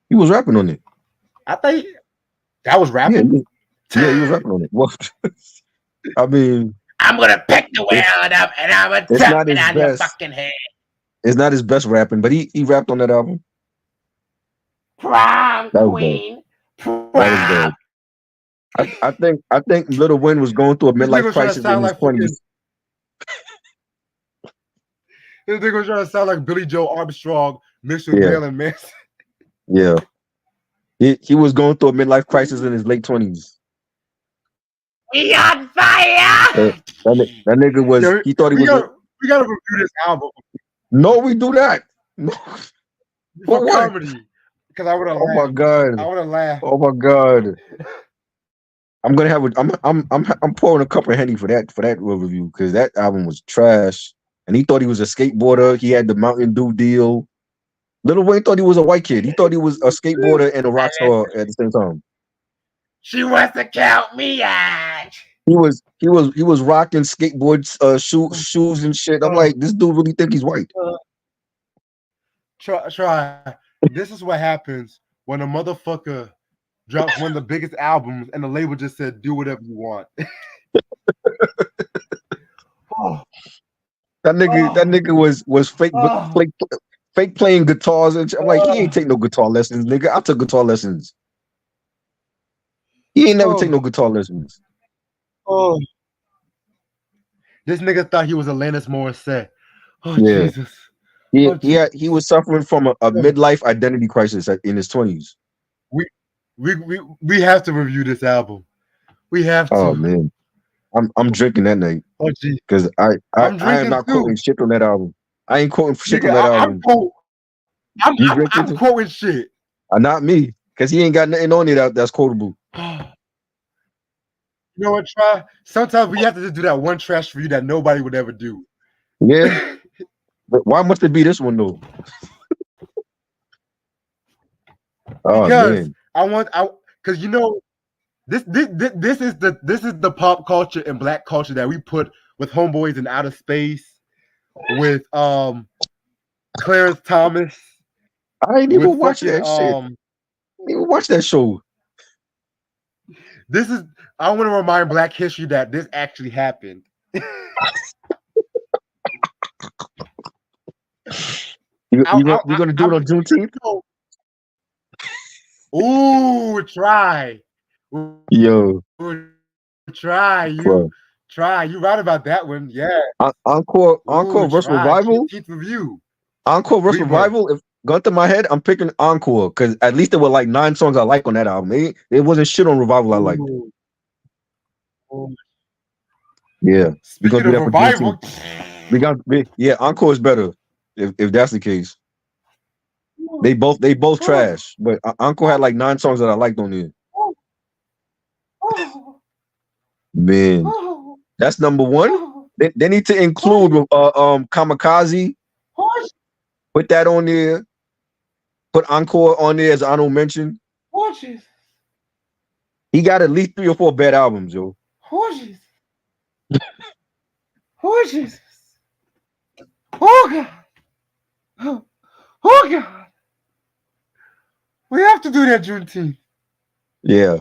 He was rapping on it. I think that was Yeah, rapping. he was rapping on it. Well, I mean, I'm gonna pick the world up and I'm gonna it's tap not it his on your best. fucking head. It's not his best rapping, but he rapped on that album. Prom That was bad. queen. That was Prom. bad. I think Lil Wayne was going through a This nigga midlife was trying to crisis sound in his like fucking. 20s. This nigga was trying to sound like Billy Joe Armstrong mixed with Yeah, Marilyn Manson. yeah. He was going through a midlife crisis in his late 20s. We on fire. That nigga was, Yo, he thought he we was, got we gotta review this album no, we do not. No, for for what? comedy because I would have Oh my laughed. I God. would have laughed. Oh my God. I'm gonna have a, I'm pouring a cup of Henny for that review because that album was trash. And he thought he was a skateboarder. He had the Mountain Dew deal. Lil Wayne thought he was a white kid. He thought he was a skateboarder and a rock star at the same time. She wants to count me out. He was rocking skateboards, shoes and shit. I'm like, this dude really think he's white. Try. This is what happens when a motherfucker drops one of the biggest albums and the label just said, "Do whatever you want." Oh, That nigga was fake, oh, fake playing guitars and shit. I'm like, he ain't oh, take no guitar lessons, nigga. I took guitar lessons. He ain't never take oh, no guitar lessons. oh. This nigga thought he was Alanis Morissette. Oh Yeah, Jesus. he Oh he Jesus. he was suffering from a midlife identity crisis in his 20s. We we have to review this album. We have Oh to. man, I'm drinking that night Oh geez. because I I'm I am drinking not too. quoting shit on that album. I ain't quoting shit Nigga, on that I'm album. quote You drinking I'm too? quoting shit. Not me, because he ain't got nothing on it that's quotable. You know what, try? Sometimes we have to just do that one trash review that nobody would ever do. Yeah, but why must it be this one though? Oh Because man, because you know this is the pop culture and black culture that we put with Homeboys in Outer Space, with Clarence Thomas, I ain't with even watch fucking that shit. I ain't even watch that show. this is I want to remind Black history that this actually happened. You gonna do it on Juneteenth? Ooh, try. Yo, Try you bro. try you right about that one. Yeah. Encore Ooh, versus try. Revival. Keith review. Encore versus Rebirth. Revival. If going through my head, I'm picking Encore because at least there were like 9 songs I like on that album. It wasn't shit on Revival I liked. Ooh. Ooh. Yeah, we're gonna Speaking do of that for Juneteenth. revival, Yeah, Encore is better if that's the case. They both trash, but Encore had like 9 songs that I liked on there. Man, that's number one. They need to include Kamikaze. Put that on there. Put Encore on there as honorable mention. horses, He got at least 3 or 4 bad albums, yo. horses, horses. Oh God, oh God. We have to do that Juneteenth. Yeah.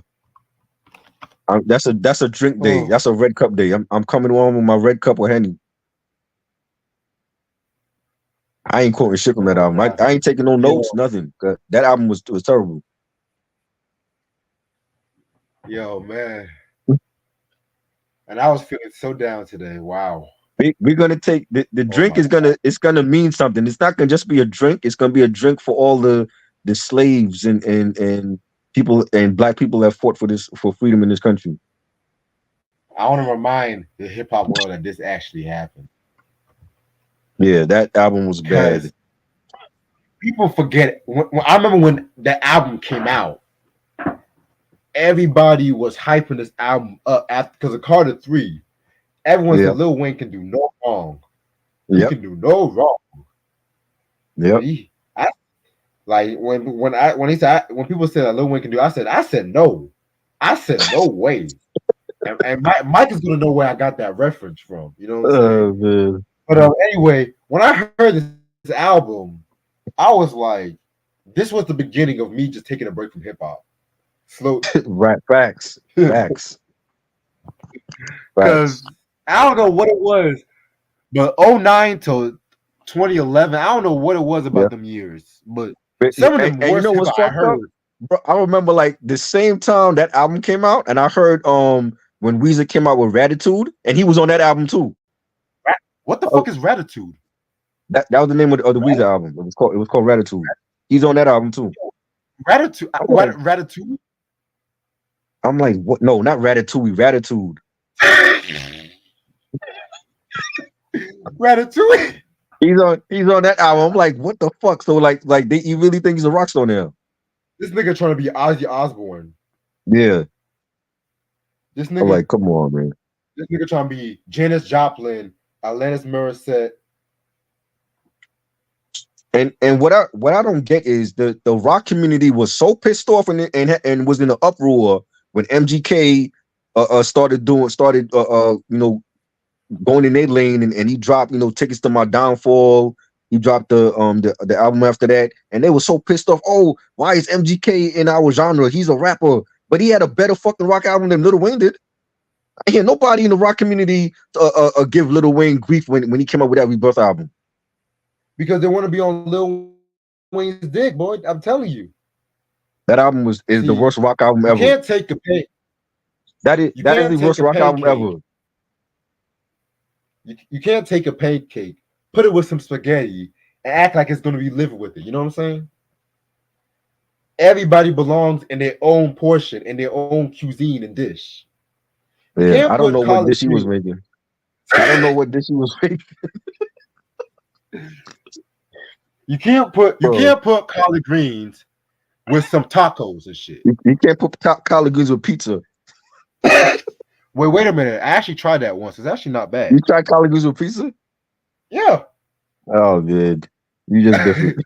That's a drink day. That's a red cup day. I'm coming on with my red cup of Henny. I ain't quoting shit from that album. I ain't taking no notes, nothing. That album was terrible. Yo, man. And I was feeling so down today. Wow. We're gonna take the drink is gonna mean something. It's not gonna just be a drink. It's gonna be a drink for all the slaves and people and black people that fought for freedom in this country. I want to remind the hip hop world that this actually happened. Yeah, that album was bad. Because people forget. I remember when the album came out, everybody was hyping this album up because of Carter 3. Everyone said Lil Wayne can do no wrong. He can do no wrong. Like when people said that Lil Wayne can do, I said no. I said no way. And Mike is gonna know where I got that reference from. You know what I'm saying? Man. But anyway, when I heard this album, I was like, this was the beginning of me just taking a break from hip hop. Slow. Right, facts. Because I don't know what it was, but 09 to 2011. I don't know what it was Yeah. about them years, but Yeah, some of them and you worst know hip what's hop I fucked up? heard. Bro, I remember like the same time that album came out, and I heard when Weezer came out with Ratitude, and he was on that album too. What the Uh, fuck is Ratitude? that was the name of the Weezer album. It was called Ratitude. He's on that album too. Ratatouille. I'm like, Ratatouille. what? No, not Ratatouille. Ratitude. Ratatouille. He's on that album. I'm like, what the fuck? So you really think he's a rock star now? This nigga trying to be Ozzy Osbourne. Yeah. This I'm nigga, like, come on, man. this nigga trying to be Janis Joplin, Alanis Morissette. And what I don't get is the rock community was so pissed off and was in an uproar when MGK started going in their lane, and he dropped Tickets to My Downfall. He dropped the album after that, and they were so pissed off. Oh, why is MGK in our genre? He's a rapper, but he had a better fucking rock album than Lil Wayne did. I hear nobody in the rock community give Lil Wayne grief when he came out with that Rebirth album. Because they want to be on Lil Wayne's dick, boy. I'm telling you. That album is the worst rock album you ever. Can't take a pain. That is the worst rock album ever. You can't take a pancake, put it with some spaghetti, and act like it's going to be living with it. You know what I'm saying? Everybody belongs in their own portion, in their own cuisine and dish. Yeah, I don't know what dish he was making. I don't know what dish he was making. You can't put collard greens with some tacos and shit. You can't put collard greens with pizza. Wait a minute. I actually tried that once. It's actually not bad. You tried collard greens with pizza? Yeah. Oh, man. You just different.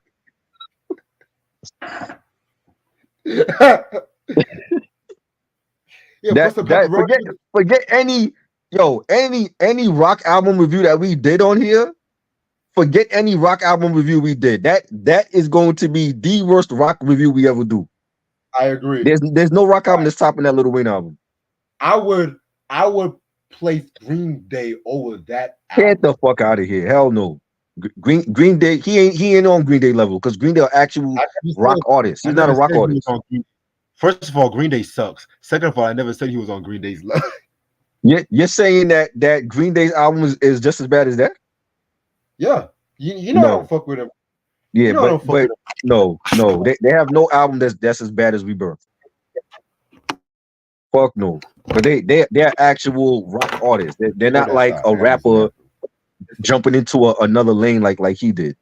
Forget any rock album review that we did on here. Forget any rock album review we did. That is going to be the worst rock review we ever do. I agree. There's no rock album that's topping that Lil Wayne album. I would place Green Day over that album. Get the fuck out of here. Hell no. Green Day, he ain't on Green Day level because Green Day are actual rock artists. He's not a rock artist. First of all, Green Day sucks. Second of all, I never said he was on Green Day's level. You're saying that Green Day's album is just as bad as that? Yeah. You know I don't fuck with him. Yeah, but no. They have no album that's as bad as Rebirth. Fuck no. But they're actual rock artists. They're not like a rapper jumping into another lane like he did.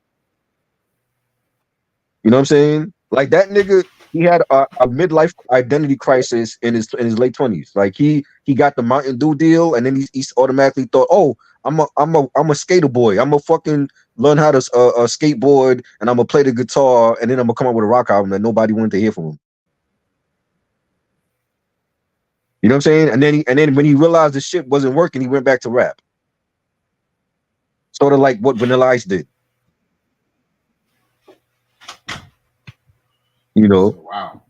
You know what I'm saying? Like that nigga, he had a midlife identity crisis in his late 20s. Like he got the Mountain Dew deal, and then he automatically thought, oh, I'm a skater boy. I'm gonna fucking learn how to skateboard, and I'm gonna play the guitar, and then I'm gonna come up with a rock album that nobody wanted to hear from him. You know what I'm saying? And then when he realized the shit wasn't working, he went back to rap. Sort of like what Vanilla Ice did. You know? Wow.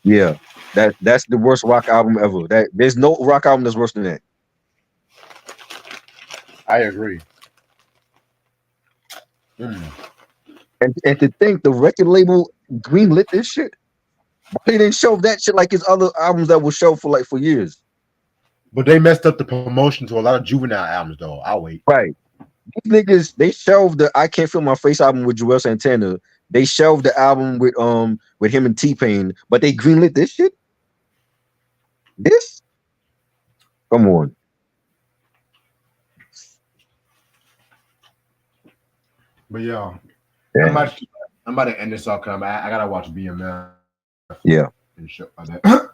Yeah. That's the worst rock album ever. There's no rock album that's worse than that. I agree. And to think the record label greenlit this shit. They didn't show that shit like his other albums that were shown for years. But they messed up the promotion to a lot of Juvenile albums, though. I'll wait. Right. These niggas, they shelved the I Can't Feel My Face album with Joel Santana. They shelved the album with him and T-Pain, but they greenlit this shit? This? Come on. But yeah. I'm about to end this off because I gotta watch BMF. Yeah. And shit like that.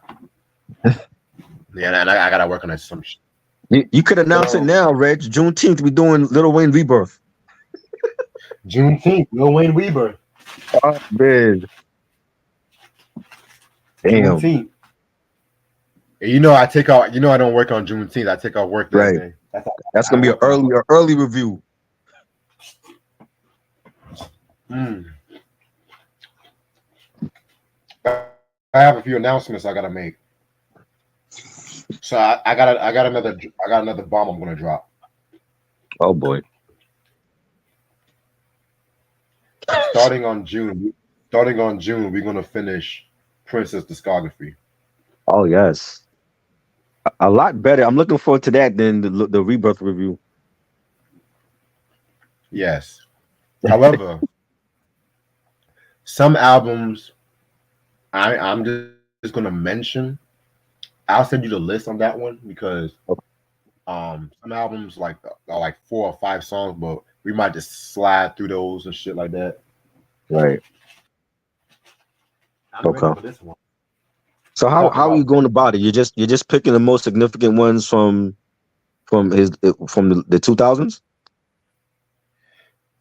Yeah, and I gotta work on that some shit. You could announce it now, Reg. Juneteenth, we doing Lil Wayne Rebirth. Juneteenth, Lil Wayne Rebirth. Oh, man. Damn. Juneteenth. You know, I don't work on Juneteenth. I take off work that day. That's gonna be an early review. I have a few announcements I gotta make. So I got another bomb I'm gonna drop. Oh boy. Starting on June, we're gonna finish Prince's discography. Oh yes, a lot better. I'm looking forward to that than the Rebirth review. Yes. However, some albums I'm just gonna mention. I'll send you the list on that one because some albums are like 4 or 5 songs, but we might just slide through those and shit like that. Right. I'm ready Okay. for this one. So We're talking how are you about going about it? You're just picking the most significant ones from the 2000s.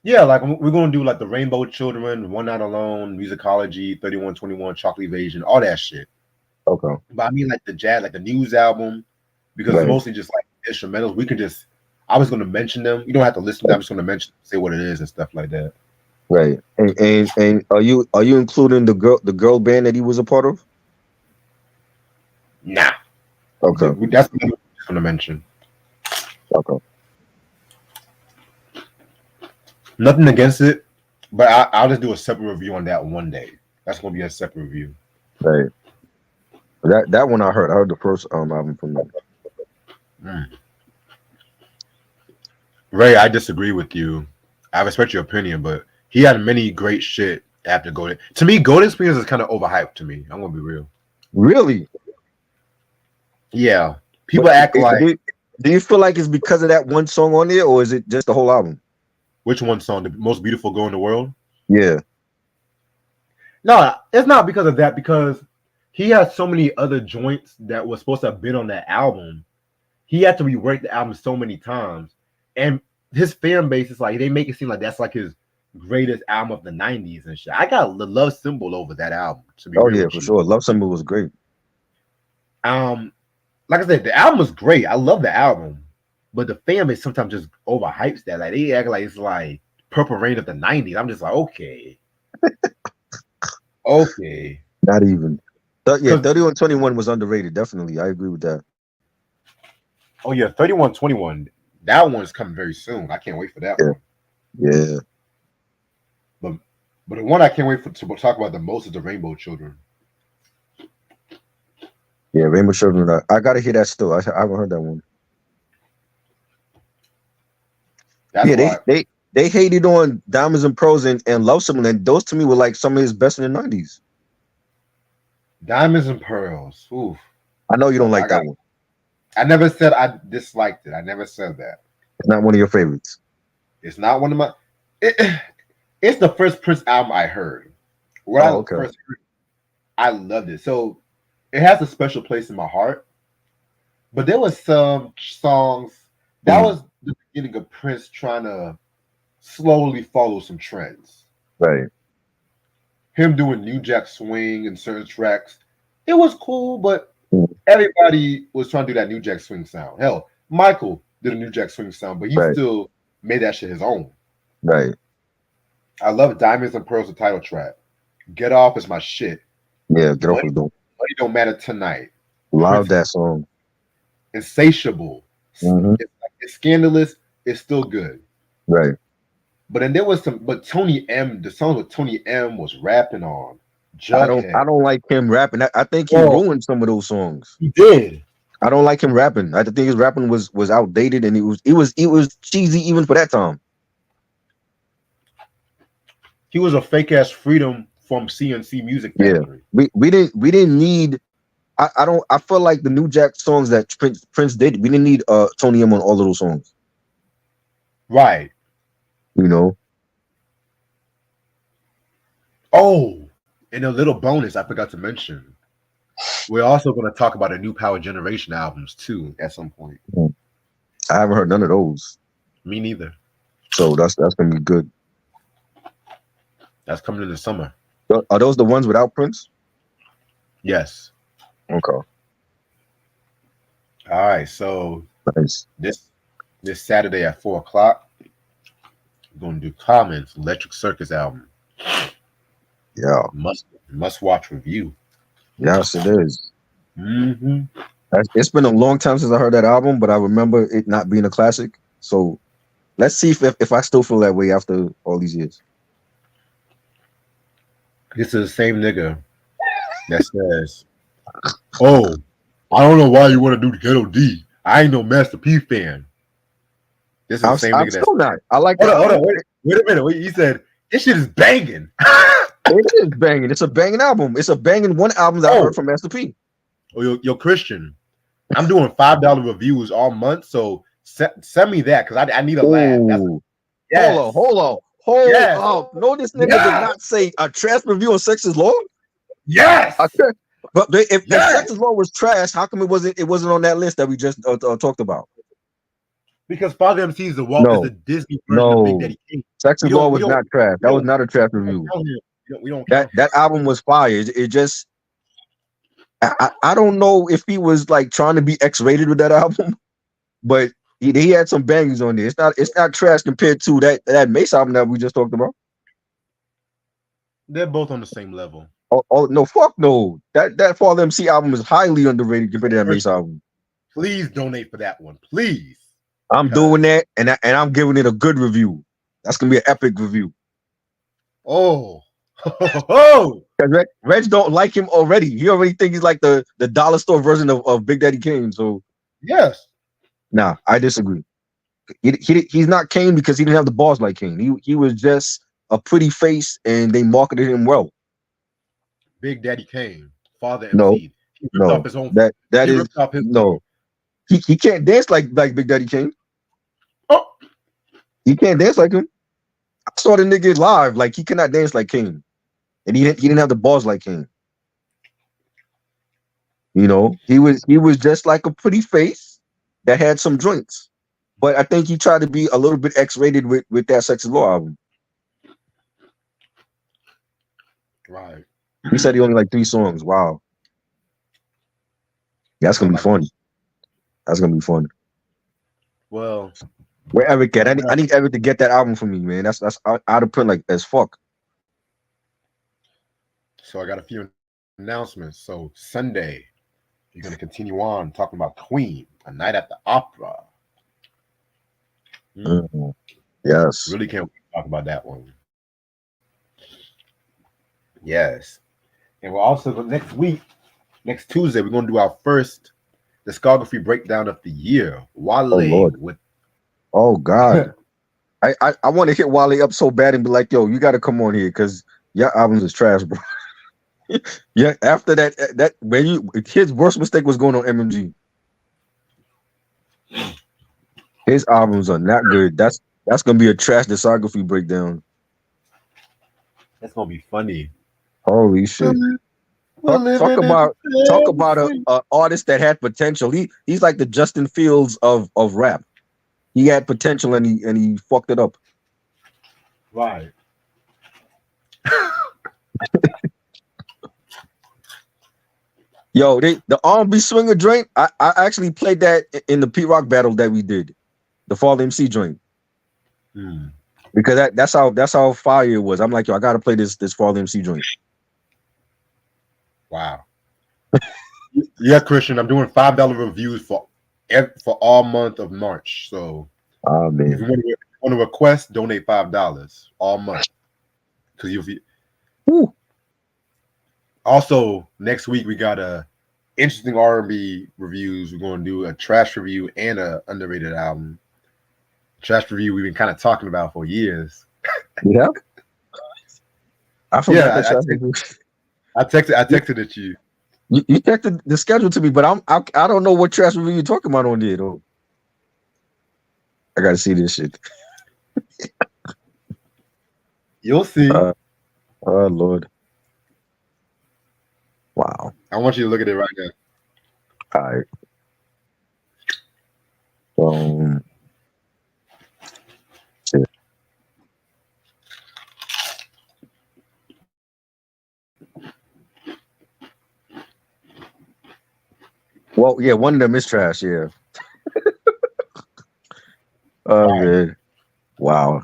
yeah, like we're gonna do like the Rainbow Children, One Night Alone, Musicology, 3121, Chocolate Evasion, all that shit. Okay. But I mean like the jazz, like the news album, because it's Right. mostly just like instrumentals. We could just I was gonna mention them. You don't have to listen to them, I'm just gonna mention say what it is and stuff like that. Right. And are you including the girl band that he was a part of? Nah. Okay. That's what I'm just gonna mention. Okay. Nothing against it, but I'll just do a separate review on that one day. That's gonna be a separate review. Right. That one I heard. I heard the first album from them. Mm. Ray, I disagree with you. I respect your opinion, but he had many great shit after Golden. To me, Golden Experience is kind of overhyped to me. I'm gonna be real. Really? Yeah. People But act like do you feel like it's because of that one song on there, or is it just the whole album? which one song, the most beautiful girl in the world? Yeah. No, it's not because of that, because he has so many other joints that was supposed to have been on that album. He had to rework the album so many times. And his fan base is like, they make it seem like that's like his greatest album of the 90s and shit. I got the Love Symbol over that album, to be Oh real yeah, with for you. sure. Love Symbol was great. Like I said, the album was great. I love the album. But the fan base sometimes just overhypes that. Like they act like it's like Purple Rain of the 90s. I'm just like, okay. Okay. Not even. Yeah, 'Cause 3121 was underrated. Definitely, I agree with that. oh yeah, 3121. That one's coming very soon. I can't wait for that Yeah. one. Yeah. But the one I can't wait for to talk about the most is the Rainbow Children. Yeah, Rainbow Children. I gotta hear that still. I haven't heard that one. That's Yeah, why they hated on Diamonds and Pearls and Love Symbol, and those to me were like some of his best in the 90s. Diamonds and Pearls. Oof. I know you don't like that one. I never said I disliked it. I never said that. It's not one of your favorites. It's not one of my. It's the first Prince album I heard. Okay. First heard, I loved it. So it has a special place in my heart. But there was some songs that was the beginning of Prince trying to slowly follow some trends. Right. Him doing New Jack Swing and certain tracks, it was cool, but everybody was trying to do that New Jack Swing sound. Hell, Michael did a New Jack Swing sound, but he still made that shit his own. Right. I love Diamonds and Pearls, the title track. Get Off is my shit. Yeah, Get Off is dope. Money Don't Matter Tonight. Love that song. Insatiable. It's scandalous. It's still good. Right. But then there was but Tony M, the song with Tony M was rapping on. I don't like him rapping. I think he ruined some of those songs. He did. I don't like him rapping. I think his rapping was outdated, and it was cheesy even for that time. He was a fake ass Freedom from CNC Music Factory. Yeah, we didn't need. I feel like the New Jack songs that Prince did. We didn't need Tony M on all of those songs. Right. You know. Oh, and a little bonus I forgot to mention. We're also going to talk about the New Power Generation albums too at some point. I haven't heard none of those. Me neither. So that's gonna be good. That's coming in the summer. Are those the ones without Prince? Yes. Okay. All right. So nice. This Saturday at 4:00, we're going to do Common's Electric Circus album. Yeah. Must watch review. Yes, it is. Mm-hmm. It's been a long time since I heard that album, but I remember it not being a classic. So let's see if I still feel that way after all these years. This is the same nigga that says, "Oh, I don't know why you want to do the Ghetto D. I ain't no Master P fan." This is the same I'm nigga that's still not. I like the hold on, album. wait a minute. Wait, he said this shit is banging. It is banging. It's a banging album. It's a banging one album that I heard from Master P. Yo, Christian, I'm doing $5 reviews all month, so send me that because I need a laugh. That's yes, Hold yes, up. No, this nigga did yes, not say a trash review on Sex is Law. yes, But if yes. Sex is Law was trash, how come it wasn't on that list that we just talked about? Because Father MC is No, the Disney version of Big no. Daddy King. Sex is Law We was don't not trash. we That was don't not a trash we don't review. count him. We don't count That album was fire. It just I don't know if he was like trying to be X-rated with that album, but he had some bangers on there. It's not trash compared to that Mace album that we just talked about. They're both on the same level. Oh no, fuck no. That Fall MC album is highly underrated compared to that Mace Christian, album. please donate for that one, please. I'm doing that, and I'm giving it a good review. That's gonna be an epic review. Oh, oh, Reg don't like him already. He already think he's like the dollar store version of Big Daddy Kane. So yes. nah, I disagree. He's not Kane because he didn't have the balls like Kane. He was just a pretty face, and they marketed him well. Big Daddy Kane, Father No, MC. He ripped off his own. that He is ripped off his. no. He can't dance like Big Daddy Kane. Oh, He can't dance like him. I saw the nigga live. Like he cannot dance like Kane, and he didn't have the balls like Kane. You know, he was just like a pretty face that had some joints. But I think he tried to be a little bit X-rated with that Sex and Law album. right. He said he only like 3 songs. Wow, that's gonna be fun. That's gonna be fun. Well, Where Eric at? I need Eric to get that album for me, man. That's out of print like as fuck. so I got a few announcements. So Sunday, you're gonna continue on talking about Queen, A Night at the Opera. Mm-hmm. Yes. Really can't wait to talk about that one. Yes. And we're also next Tuesday, we're gonna do our first discography breakdown of the year. Wale Lord. with Oh God. I want to hit Wale up so bad and be like, yo, you gotta come on here because your albums is trash, bro. Yeah, after that when his worst mistake was going on MMG. His albums are not good. That's gonna be a trash discography breakdown. that's gonna be funny. Holy shit! Talk about a artist that had potential. He's like the Justin Fields of rap. He had potential and he fucked it up. Right. Yo, the R&B swinger joint. I actually played that in the P Rock battle that we did, the Fall MC joint. Because that's how fire it was. I'm like, yo, I gotta play this Fall MC joint. Wow. Yeah, Christian, I'm doing $5 reviews for all month of March. So Man. if you want to request, donate $5 all month. Because Woo. Also, next week we got a interesting R&B reviews. We're going to do a trash review and a underrated album. Trash review we've been kind of talking about for years. Yeah. I forgot I texted it to you. You texted the schedule to me, but I don't know what trash review you're talking about on there though. I gotta see this shit. You'll see. Oh Lord. Wow. I want you to look at it right now. All right. Shit. Well, yeah, one of them is trash, yeah. Man. Wow.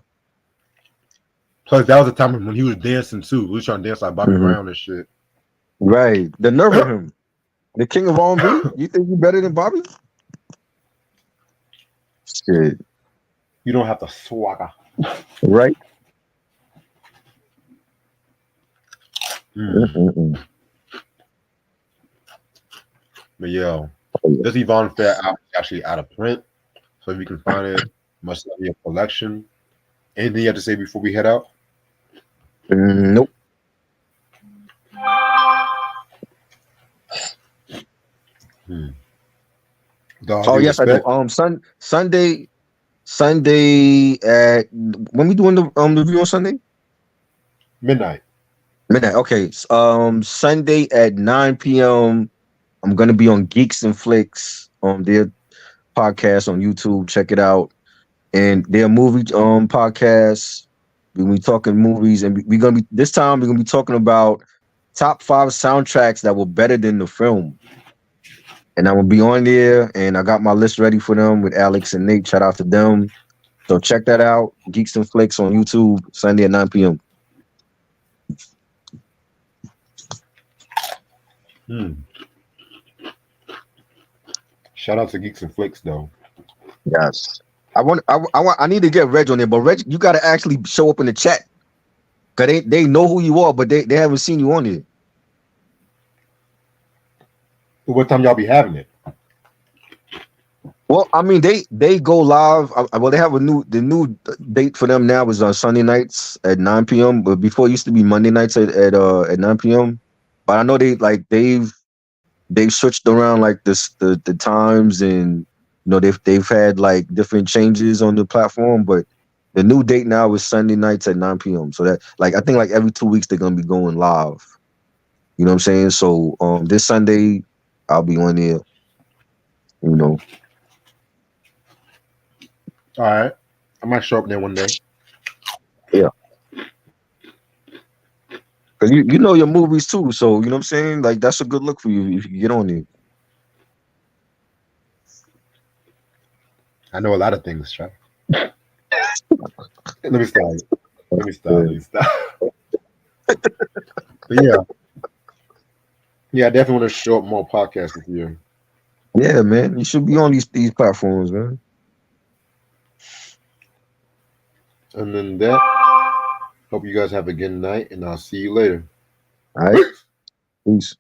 Plus, that was the time when he was dancing too. We was trying to dance like Bobby Brown and shit. Right. The nerve of him. The king of R&B? You think you better than Bobby? Shit. You don't have to swagger. Right? Mm. Mm-mm-mm. But yo, Oh, yeah. this Yvonne Fair album is actually out of print, so if you can find it, must be a collection. Anything you have to say before we head out? Nope. Hmm. With all Oh due yes, I do. respect, Sunday at when we doing the review on Sunday? midnight. Midnight. Okay. Sunday at 9 p.m. I'm gonna be on Geeks and Flicks on their podcast on YouTube. Check it out. And their movie podcast. We talking movies, and we gonna be this time. We're gonna be talking about top 5 soundtracks that were better than the film. And I'm gonna be on there, and I got my list ready for them with Alex and Nate. Shout out to them. So check that out. Geeks and Flicks on YouTube Sunday at 9 p.m. Hmm. Shout out to Geeks and Flicks though. Yes. I need to get Reg on there, but Reg, you gotta actually show up in the chat. Cause they know who you are, but they haven't seen you on here. What time y'all be having it? Well, I mean they go live. Well, they have the new date for them now is on Sunday nights at 9 p.m. But before it used to be Monday nights at 9 p.m. But I know they've switched around like the times, and they've had like different changes on the platform. But the new date now is Sunday nights at 9 p.m. So that, like, I think like every 2 weeks they're gonna be going live. You know what I'm saying? So this Sunday I'll be on there. You know, All right, I might show up there one day. yeah, because you know your movies too. So you know what I'm saying? Like that's a good look for you if you get on there. I know a lot of things, Chuck. Let me stop. Let me stop. Let me stop. But yeah, I definitely want to show up more podcasts with you. Yeah, man, you should be on these platforms, man. And then that. Hope you guys have a good night, and I'll see you later. All right, peace.